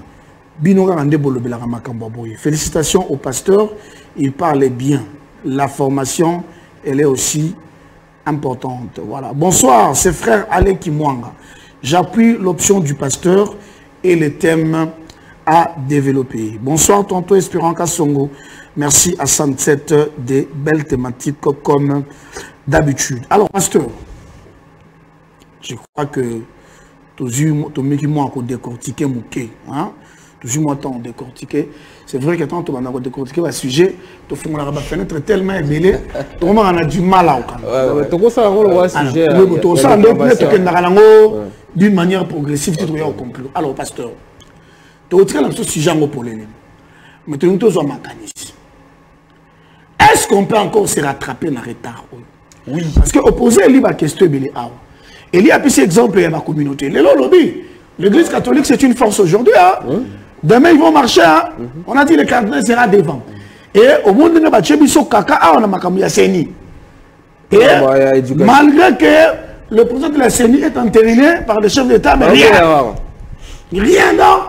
Félicitations au pasteur. Il parlait bien. La formation, elle est aussi importante. Voilà. Bonsoir, c'est frère Alé Kimwanga. J'appuie l'option du pasteur et le thème à développer. Bonsoir, tonton Espérant Kassongo. Merci à 107 des belles thématiques comme d'habitude. Alors, pasteur, je crois que toujours moi décortiquer mouké, hein? Toujours moi tant décortiquer. C'est vrai que tant on a décortiqué le sujet, tu fais la fenêtre tellement ébélée, tout le monde a du mal à sujet. D'une manière progressive, tu dois conclure. Alors, pasteur, tu as ce sujet pour les mais tu as un mécanisme. Est-ce qu'on peut encore se rattraper dans le retard? Oui. Parce que opposer la question, il y a plus d'exemples de la communauté. L'église catholique, c'est une force aujourd'hui. Hein? Demain, ils vont marcher. Hein? On a dit que le cardinal sera devant. Et au monde, on a dit CENI. Et malgré que le président de la CENI est entériné par le chef d'État, mais rien. Rien, non?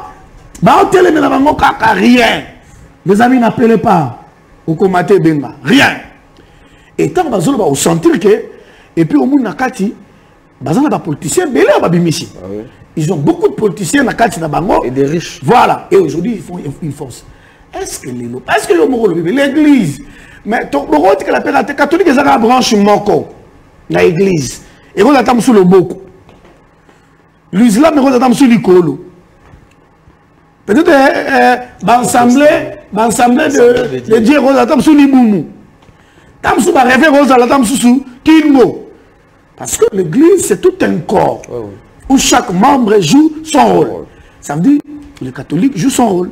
Rien. Les amis, n'appelez pas. Au comité Benga. Rien. Et tant que vous sentir que Et puis au monde nakati, bazana ba politiciens belé ba bimisi. Ils ont beaucoup de politiciens nakati na bango et des riches. Voilà, et aujourd'hui ils font une force. Est-ce que l'église, mais ton que la pénalité catholique est une branche moko na église. Et on attend sur le boko. L'islam on attend sur l'icolo. Peut-être l'assemblée de Dieu on attend sur l'iboumu. Tam sur ba rêver on attend sur Kingo. Parce que l'église c'est tout un corps où chaque membre joue son rôle. Ça veut dire que les catholiques jouent son rôle.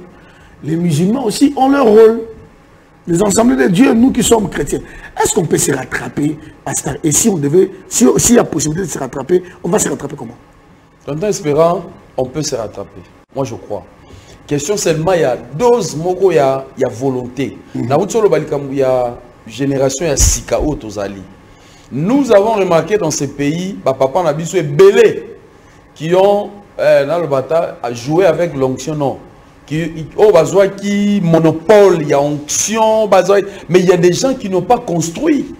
Les musulmans aussi ont leur rôle. Les assemblées de Dieu, nous qui sommes chrétiens, est-ce qu'on peut se rattraper? Et si on devait, s'il y a possibilité de se rattraper, on va se rattraper comment? Tonton Espérant, on peut se rattraper. Moi, je crois. Question seulement, il y a dose, il y a volonté. Dans il y a génération, il y a Sikao Tozali. Nous avons remarqué dans ces pays, papa Nabiso et Belé, qui ont, dans le bataille, joué avec l'onction, non. Qui monopole, il y a onction, mais il y a des gens qui n'ont pas construit.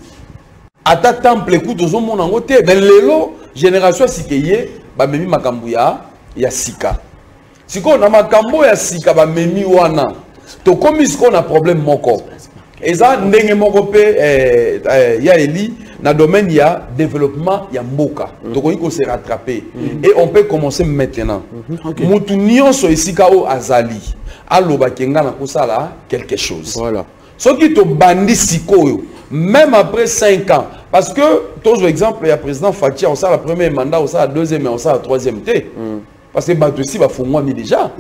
À ta temple, écoute, aux hommes en côté, mais l'élo, génération sikeye, bah memi makambuya, il y a sika. Si on a makambo, il y a sika, bah memi wana. To comme si on a problème moko. Et ça, n'engé moko pe, il y a Eli, dans le domaine, il y a développement, il y a mboka. Donc on peut se rattraper. Et on peut commencer maintenant. Moutunion so isikao azali. Allo bakenga na kusala quelque chose. Voilà. Ce qui te bandit sikoyo, même après 5 ans. Parce que, tous exemple, il y a le président Fatia, on sait le premier mandat, on sait le deuxième, on sait le troisième. Parce que Batousi va faire moi déjà.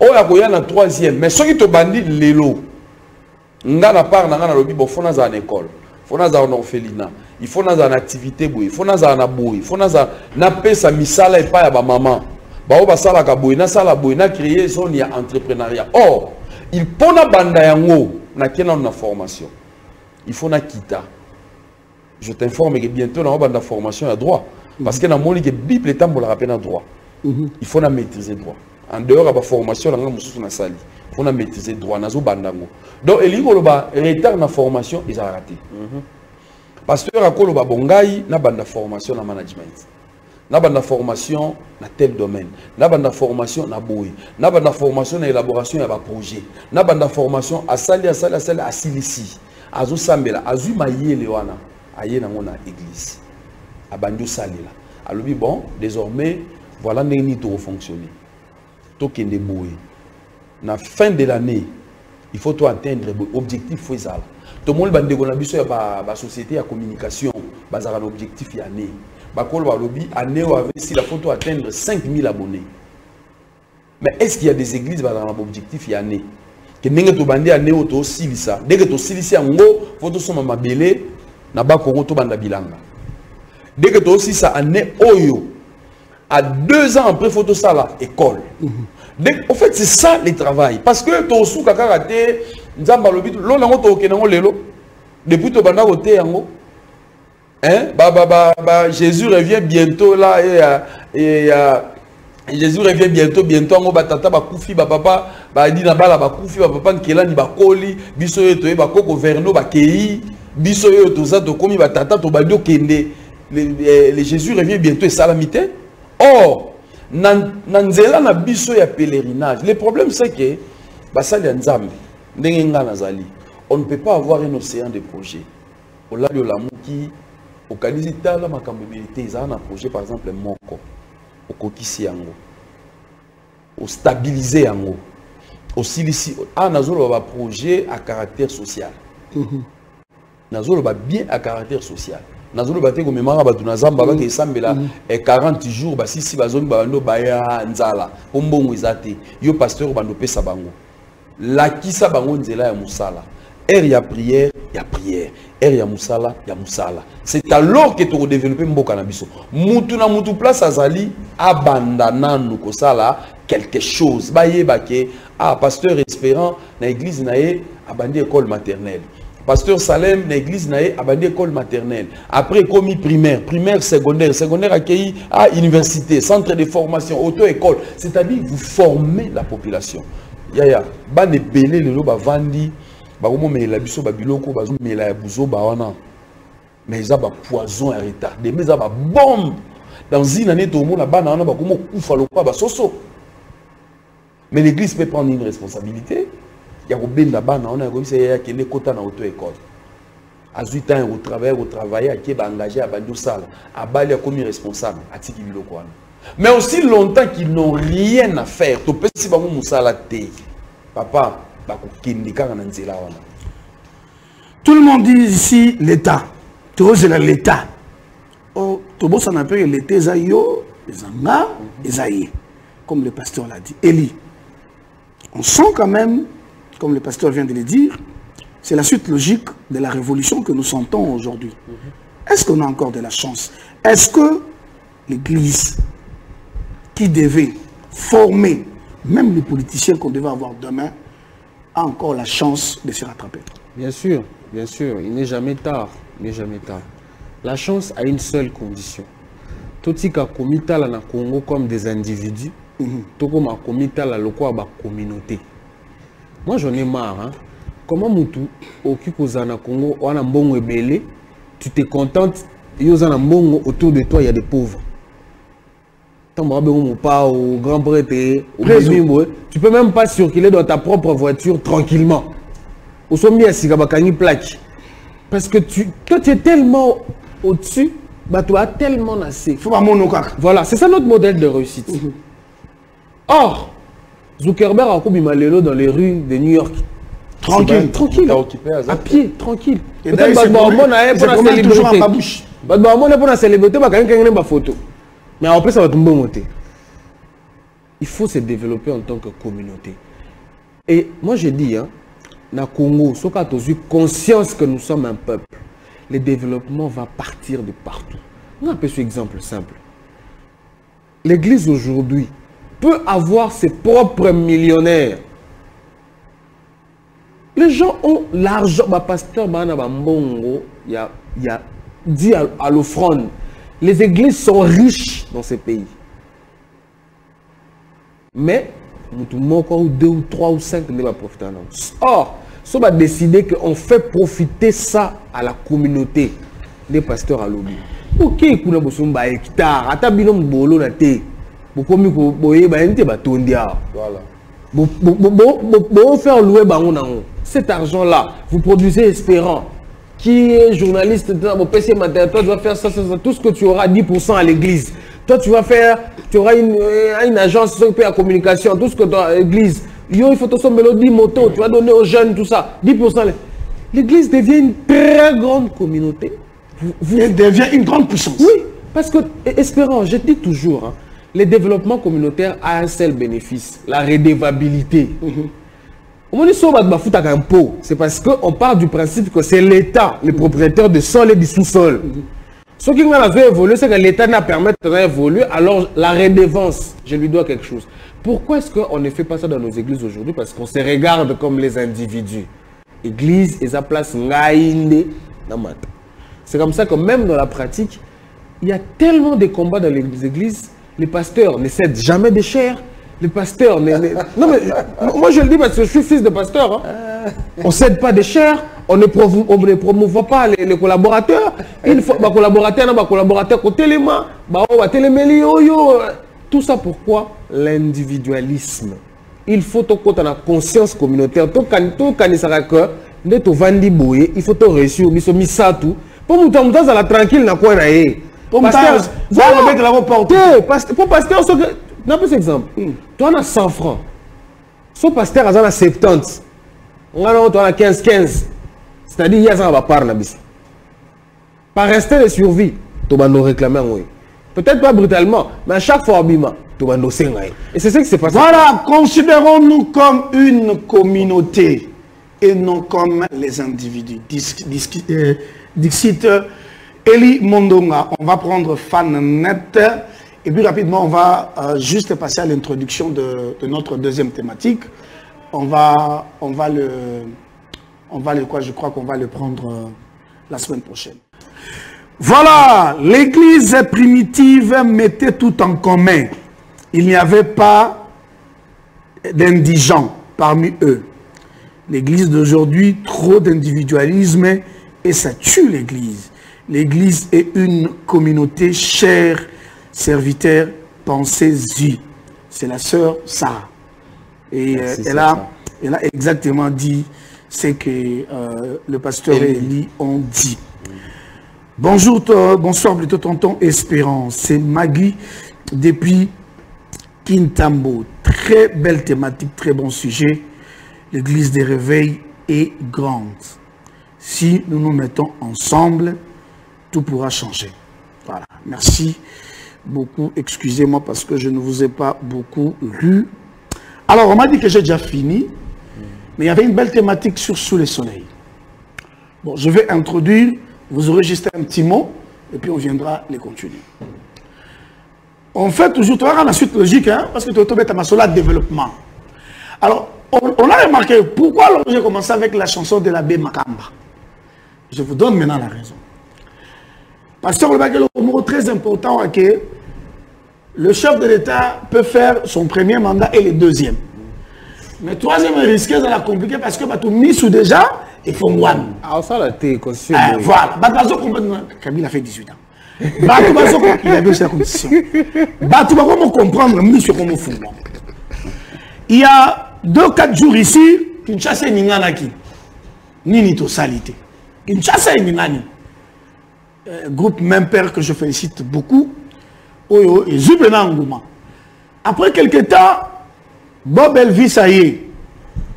On a le troisième. Mais ce qui te bandit l'élo, on a la part dans lobby, il faut dans une école. Il faut dans une orphelinat. Il faut dans une activité, il faut dans un aboui. Il faut dans un paix, ça misala et pas à ma maman. Bah, on va ça la kaboué, na ça la boué, na créer son entrepreneuriat. Or, il faut na banda yango, na kena na formation. Il faut na kita. Je t'informe que bientôt na banda formation à droit. Parce que na moni que Bible est pour la rappeler na droit. Il faut na maîtriser droit. En dehors de la formation, na mususu na sali. Il faut na maîtriser droit, na zo bandango. Donc el ngoloba retard na formation, ils ont raté. Pasteur akoloba bongai na banda formation na management. Na banda formation na tel domaine, na banda formation na boy, na banda formation na élaboration ya ba projet, na banda formation à silisi, azu sambela, azu mayele wana, aye na ngona église. Abandu salela. Alobi bon, désormais voilà neni to fonctionner. To kende boy. Na fin de l'année, il faut toi atteindre objectif faut ça. Tout le monde bande na biso ya ba société ya communication, bazara l'objectif ya année. Si la photo atteindre 5000 abonnés. Mais est-ce qu'il y a des églises dans l'objectif il y a année que n'engue to bandi année auto silisa dès que to silisa ngo photo soma mabele na ba kongo to banda bilanga dès que to aussi ça année oyo à 2 ans après photo ça là école. En fait c'est ça le travail parce que to sou kaka raté nzamba lobi lo nango to kenango lelo depuis to banda côté yango. Hein? Jésus revient bientôt là et Jésus revient bientôt on va tata ba kufi ba papa ba di na bala ba kufi ba papa nkela ni ba koli biso yo to ba koko verno ba kei biso yo to za to komi ba tata to ba dio kende le Jésus revient bientôt et salamité. Or nanzela na biso ya pèlerinage le problème c'est que basali nzambe ndenge ngana zali on ne peut pas avoir un océan de projets au là de l'amour qui au Kanizita, la macambabilité, ils ont un projet par exemple Moko, au Kokisi Yango, au stabiliser Yango, au Silici, ah, nous un projet à caractère social. Nous avons bien à caractère social. Nous avons battu comme mémoire à Tunazamba, qui sambela et 40 jours, si si bazon bando baya nzala, ombongo izate, yo pasteur bando pesa bango. La kisa bango nzela ya musala. Er ya prière, ya prière. Er ya musala, ya musala. C'est alors que tu as développé mboka na biso. Mutu na mutu place azali abandana nuko sala quelque chose. Baye bake ah pasteur Espérant na église nae abandi école maternelle. Pasteur Salem na église nae abandi école maternelle. Après commis primaire, primaire secondaire, secondaire accueilli à université, centre de formation, auto-école. C'est-à-dire vous formez la population. Yaya, bane belé le lo ba vandi. Bagomo me la biso babiloko bazo me la buzo ba wana Mais ils ont un poison à retarder, mais ils ont une bombe. Dans une année, tout le monde a un soso. Mais l'église peut prendre une responsabilité. Il y a des gens qui ont été en auto-école. À 8 ans, au travail, qui est engagé à Bandoussal, à Bali, comme responsable, à Tiki Bilokwan. Mais aussi longtemps qu'ils n'ont rien à faire. Tu peux si vous papa, tout le monde dit ici l'État. Tu vois, c'est l'État. Oh, tout le monde s'en appelle l'État, les Anga, les Aïe, comme le pasteur l'a dit. Élie. On sent quand même, comme le pasteur vient de le dire, c'est la suite logique de la révolution que nous sentons aujourd'hui. Est-ce qu'on a encore de la chance? Est-ce que l'Église, qui devait former même les politiciens qu'on devait avoir demain, a encore la chance de se rattraper? Bien sûr, il n'est jamais tard. Il n'est jamais tard. La chance a une seule condition. Tout ce qui a commis dans Congo comme des individus, tout comme a commis dans la communauté. Moi j'en ai marre. Hein? Comment Moutou, au Kikozana Congo, on a un bon ébélé, tu te contentes, autour de toi il y a des pauvres. Au grand prêtre, tu peux même pas circuler dans ta propre voiture tranquillement. Au sommet à Sigabakani plaque. Parce que toi tu es tellement au-dessus, bah, tu as tellement assez. Voilà, c'est ça notre modèle de réussite. Or, Zuckerberg a coupé Malelo dans les rues de New York. Tranquille. À pied, tranquille. Peut-être photo. Mais après, ça va tomber monter. Il faut se développer en tant que communauté. Et moi, je dis, hein, dans le Congo, si on a conscience que nous sommes un peuple, le développement va partir de partout. On a un peu ce exemple simple. L'Église aujourd'hui peut avoir ses propres millionnaires. Les gens ont l'argent. Le pasteur Mbongo, il a dit à l'offrande, les églises sont riches dans ces pays. Mais, nous avons 2 ou 3 ou 5 ne va profiter. Or, si on va décider qu'on fait profiter ça à la communauté des pasteurs à l'objet. Ok, on a besoin d'un hectare, ata binom bolo na te, bokomi ko boye ba nte ba tondia. Voilà. Bon faire louer bango nango. Cet argent-là, vous produisez Espérant, qui est journaliste dans mon PC matériel, toi tu vas faire ça, tout ce que tu auras 10% à l'église. Toi tu vas faire, tu auras une agence qui s'occupe de la communication, tout ce que tu as à l'église. Yo, il faut ton mélodie moto, tu vas donner aux jeunes, tout ça. 10%. L'église devient une très grande communauté. Elle devient une grande puissance. Oui, parce que, Espérant, je dis toujours, hein, le développement communautaire a un seul bénéfice, la redevabilité. C'est parce qu'on part du principe que c'est l'État, le propriétaire du sol et du sous-sol. Ce qui m'a évolué, c'est que l'État n'a permis d'évoluer, alors la redevance, je lui dois quelque chose. Pourquoi est-ce qu'on ne fait pas ça dans nos églises aujourd'hui? Parce qu'on se regarde comme les individus. Église, et sa place, c'est comme ça que même dans la pratique, il y a tellement de combats dans les églises, les pasteurs ne cèdent jamais des chairs. Les pasteurs... Non mais, moi je le dis parce que je suis fils de pasteur. Hein. On ne cède pas des chairs, on ne promouvoit pas les collaborateurs. Il faut les collaborateurs côté les mains, tout ça pourquoi? L'individualisme. Il faut que tu aies la conscience communautaire. Il faut te réussir, tout. Pour nous tranquille, pour pasteur, un peu exemple. Tu as 100 francs. Son pasteur a 70. On a 15-15. C'est-à-dire, il y a un part. Par rester de survie, tu vas nous réclamer. Peut-être pas brutalement, mais à chaque fois, tu vas nous sénger. Et c'est ça qui s'est passé. Voilà, considérons-nous comme une communauté et non comme les individus. Dixit Eli Mondonga, on va prendre Fannet. Et puis rapidement, on va juste passer à l'introduction de notre deuxième thématique. Je crois qu'on va le prendre la semaine prochaine. Voilà, l'église primitive mettait tout en commun. Il n'y avait pas d'indigents parmi eux. L'église d'aujourd'hui, trop d'individualisme et ça tue l'église. L'Église est une communauté chère, serviteur, pensez-y. C'est la sœur Sarah. Et elle a exactement dit ce que le pasteur et Élie ont dit. Bonjour, bonsoir plutôt tonton Espérance. C'est Maggie depuis Kintambo. Très belle thématique, très bon sujet. L'église des réveils est grande. Si nous nous mettons ensemble, tout pourra changer. Voilà. Merci beaucoup. Excusez-moi parce que je ne vous ai pas beaucoup lu. Alors, on m'a dit que j'ai déjà fini, mais il y avait une belle thématique sur Sous le soleil. Bon, je vais introduire, vous aurez juste un petit mot, et puis on viendra les continuer. On fait toujours, tu vois, la suite logique, hein, parce que tu es ma sola développement. Alors, on a remarqué pourquoi j'ai commencé avec la chanson de l'abbé Makamba. Je vous donne maintenant la raison. Parce que le mot très important est que le chef de l'État peut faire son premier mandat et le deuxième. Mais troisième est risqué, ça va compliquer parce que tu mis sous déjà, il faut one. Ah, ça l'a été conscient. Voilà. Kabila a fait 18 ans. Il avait aussi la condition. Comment comprendre il y a 2-4 jours ici, Kinshasa et Ninganaki. Nini to salité. Kinshasa et Ningani. Groupe Même Père que je félicite beaucoup. Oyo et Zubena Ngouma. Après quelques temps, Bob Elvis a eu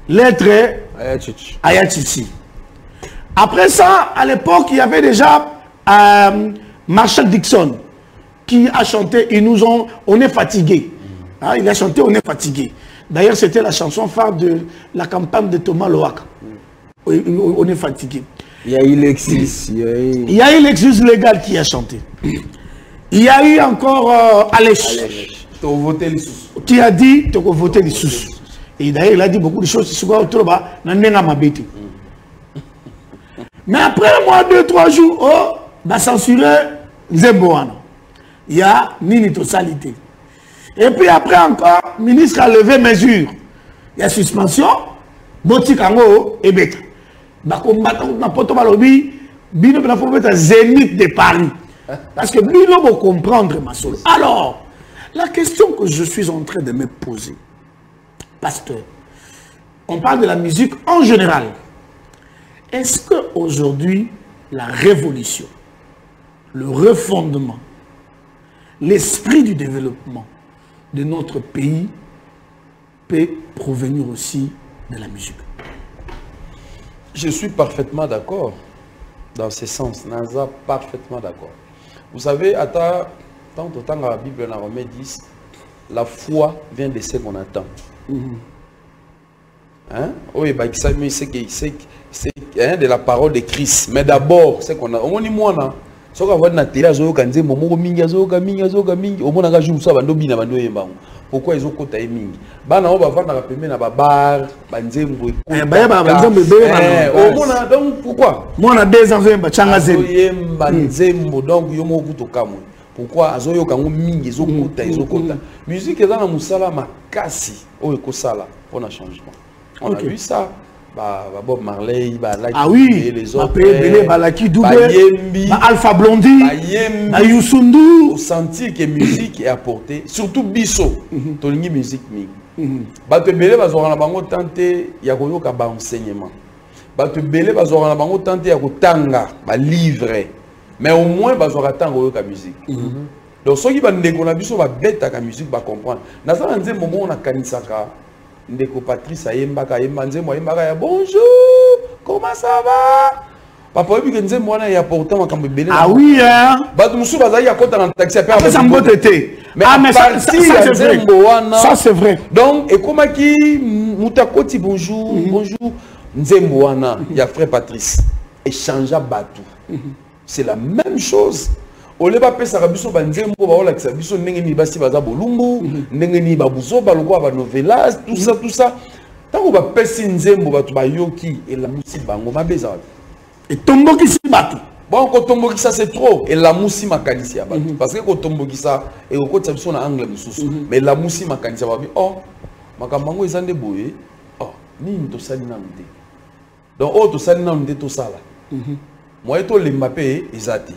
lettre Ayachichi. Après ça, à l'époque, il y avait déjà Marshall Dixon qui a chanté On est fatigué. Hein, il a chanté On est fatigué. D'ailleurs, c'était la chanson phare de la campagne de Thomas Loaka. On est fatigué. Il y a eu Lexus. Il y a eu Lexus Légal qui a chanté. Il y a eu encore Alech qui a dit tu as voté les sous. Et d'ailleurs, il a dit beaucoup de choses. Mais après un mois, 2-3 jours, il a censuré Zemboana. Il y a Nini Tosalité. Et puis après encore, le ministre a levé mesure. Il y a suspension, Botikango et Beta. Zénith de Paris. Parce que lui, il va comprendre ma solo. Alors, la question que je suis en train de me poser, pasteur, on parle de la musique en général. Est-ce qu'aujourd'hui, la révolution, le refondement, l'esprit du développement de notre pays peut provenir aussi de la musique? Je suis parfaitement d'accord dans ce sens. Naza, parfaitement d'accord. Vous savez, tant que la Bible en Romains 10, la foi vient de ce qu'on attend. Hein? Oui, bah, c'est de la parole de Christ. Mais d'abord, c'est qu'on a. On dit moi, ce qu'on voit dans la télé, pourquoi ils ont côté mingi? Bana on va voir dans la première na bar, banzembo. Donc pourquoi? Moi on a 2 ans ba changa zen. Banzembo donc yo mo kutoka mo. Pourquoi azoyo kango mingi zo kota izo kota. Musique eza na musala makasi o ekosala pour un changement. On a vu ça. Bob Marley, ah oui, les autres, Balaki Doubé, Alpha Blondie, Youssundou. On sentit que la musique est apportée, surtout Bisso, Tolini musique. Bato belé bazora bango tenter ya koyoka ba enseignement. Bato belé bazora bango tenter ya kotanga ba livre. Mais au moins bazora tanga koyoka musique. Donc ceux qui ba ndeko na biso ba beta ka musique ba comprendre. Na ça nze moment on a kanisaka. Ndeko Patrice ayembaka yembanzemo ayembaka ya bonjour, comment ça va? Papa obi kenze mwana ya pourtant makambo belé. Ah oui hein. Bato musu bazali ya kota na taxi après ça mboté. Mais ça c'est vrai. Ça c'est vrai. Donc et comment qui mutakoti bonjour, bonjour nzembo wana ya frère Patrice échangea batou. C'est la même chose. Ole ba pesa biso banzembo ba ola kisa biso ndenge ni basi baza bolumbu ndenge ni babuzo ba lokwa ba novelas tout ça tango ba pesi nzembo batu ba yoki et la musi bango mabeza et tomboki si batu bon ko tomboki ça c'est trop et la musi makanisi ya batu parce que ko tomboki ça et ko tsa biso na angle mususu mais la musi makanisi ba bi oh makambango ezande boye oh ni to sali na mte donc oh to sali na mte to sala moi to les mapé ezati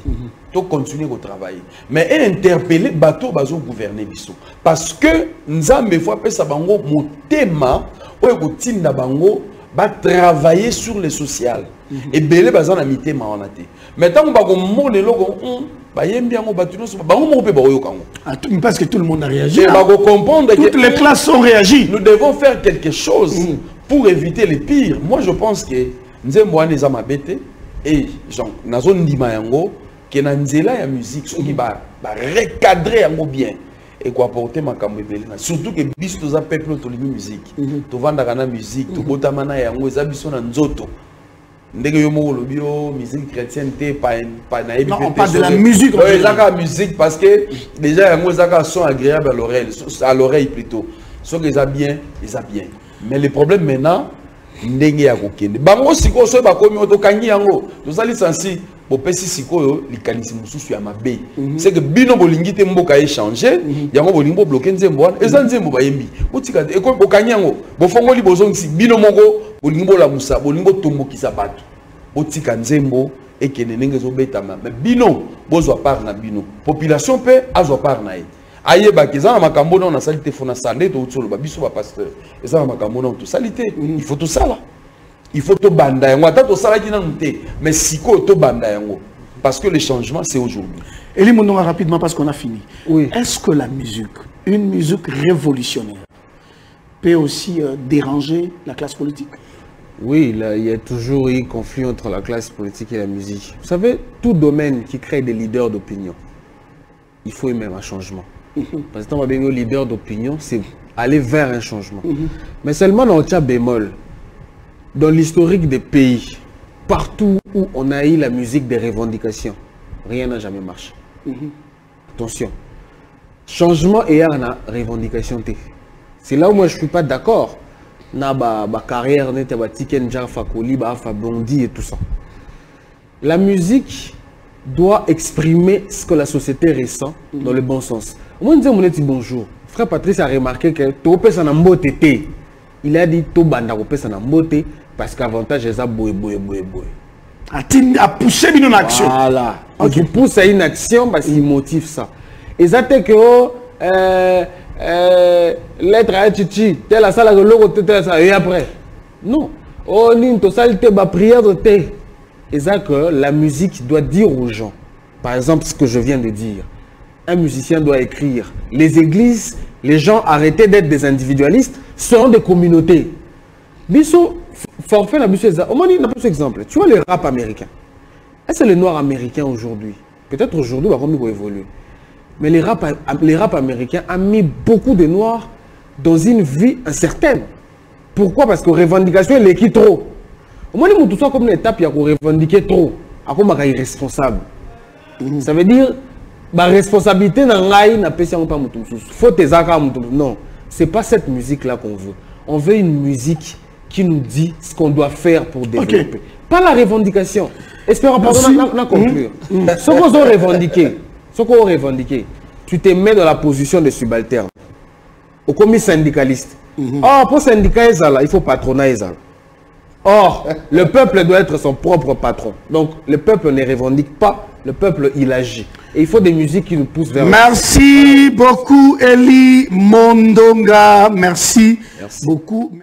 to continuer au travailler mais interpeller bateau bazo gouverner biso parce que nzambe fois pesa bango motema oyo kotinda bango ba travailler sur le social et belé bazana mitema wana te mais tant ba ko mone loko ba yembi yango batuno so bango mo pe ba oyo kango parce que tout le monde a réagi et ba ko comprendre toutes les classes ont réagi. Nous devons faire quelque chose pour éviter le pire. Moi je pense que nzembo wana eza mabete et genre nazo ndima yango que na nzela ya musique soki ba recadrer yango bien et quoi apporter makambo ebele surtout que biso toza peuple to limi musique to vanda kana musique to botama na yango eza biso na nzoto ndenge yo moko lobi yo musique chrétienne te pas na ebi on parle de la musique la musique parce que déjà yango ezaka son agréable à l'oreille plutôt ce que ça bien mais le problème maintenant ndenge ya kokende bango siko so ba komi to kangi yango to sali sensi bo pesi sikoyo likanisi mususu ya mabe c'est que bino bolingi te mboka échanger yango bolingi bo bloquer nzembo wana eza nzembo bayembi botika e ko bokangi yango bo fongoli bozongisi bino moko bolingi bo la musa bolingi bo tombokisa bato botika nzembo ekene ndenge zo betama mais bino bozwa part na bino population pe azwa part na ye aye ba kezana makambo na salité fona sande to tsolo ba biso ba pasteur ezana makambo na to salité il faut tout ça là. Il faut tout banda yango ata to sala kina nté mais siko to banda yango parce que le changement c'est aujourd'hui. Eli Mondonga rapidement parce qu'on a fini. Oui. Est-ce que la musique, une musique révolutionnaire peut aussi déranger la classe politique? Oui, là, il y a toujours eu conflit entre la classe politique et la musique. Vous savez, tout domaine qui crée des leaders d'opinion, il faut y mettre un changement. Parce que le leader d'opinion, c'est aller vers un changement. Mais seulement dans le cas bémol, dans l'historique des pays, partout où on a eu la musique des revendications, rien n'a jamais marché. Attention. Changement et la revendication. C'est là où moi je ne suis pas d'accord. Na ba carrière neta ba Tiken Jah Fakoly ba Fabondi et tout ça. La musique doit exprimer ce que la société ressent dans le bon sens. Moi je dis bonjour. Frère Patrice a remarqué que to pesa na mbote te. Il a dit to banda ko pesa na mbote parce qu'avantage est à boy. A poussé une action. Voilà. Okay. Il pousse à une action parce qu'il motive ça. Et ça c'est que lettre à Chichi, telle salle de logo, telle ça, et après. Non. Oh, Ninto, salité, ma prière de thé. Et ça que la musique doit dire aux gens, par exemple, ce que je viens de dire. Un musicien doit écrire. Les églises, les gens arrêtés d'être des individualistes, seront des communautés. Bisso, forfait la musique, au moins, il n'a pas d'exemple. Tu vois le rap américain. Est-ce que les noirs américains aujourd'hui, peut-être aujourd'hui, va évoluer. Mais les rap américains ont mis beaucoup de noirs dans une vie incertaine. Pourquoi? Parce que la revendication est qui trop. Au moins, tout ça comme une étape, il y a revendiquer trop. Comme irresponsable. Ça veut dire la responsabilité n'a pas faut tes non, c'est pas cette musique-là qu'on veut. On veut une musique qui nous dit ce qu'on doit faire pour développer. Okay. Pas la revendication. Espérons pas conclure. Ce qu'on doit revendiquer. Ce qu'on revendique, tu te mets dans la position de subalterne. Au commis syndicaliste. Or, pour syndicat, il faut patronat. Or, le peuple doit être son propre patron. Donc, le peuple ne revendique pas, le peuple, il agit. Et il faut des musiques qui nous poussent vers... Merci beaucoup, Eli Mondonga. Merci beaucoup.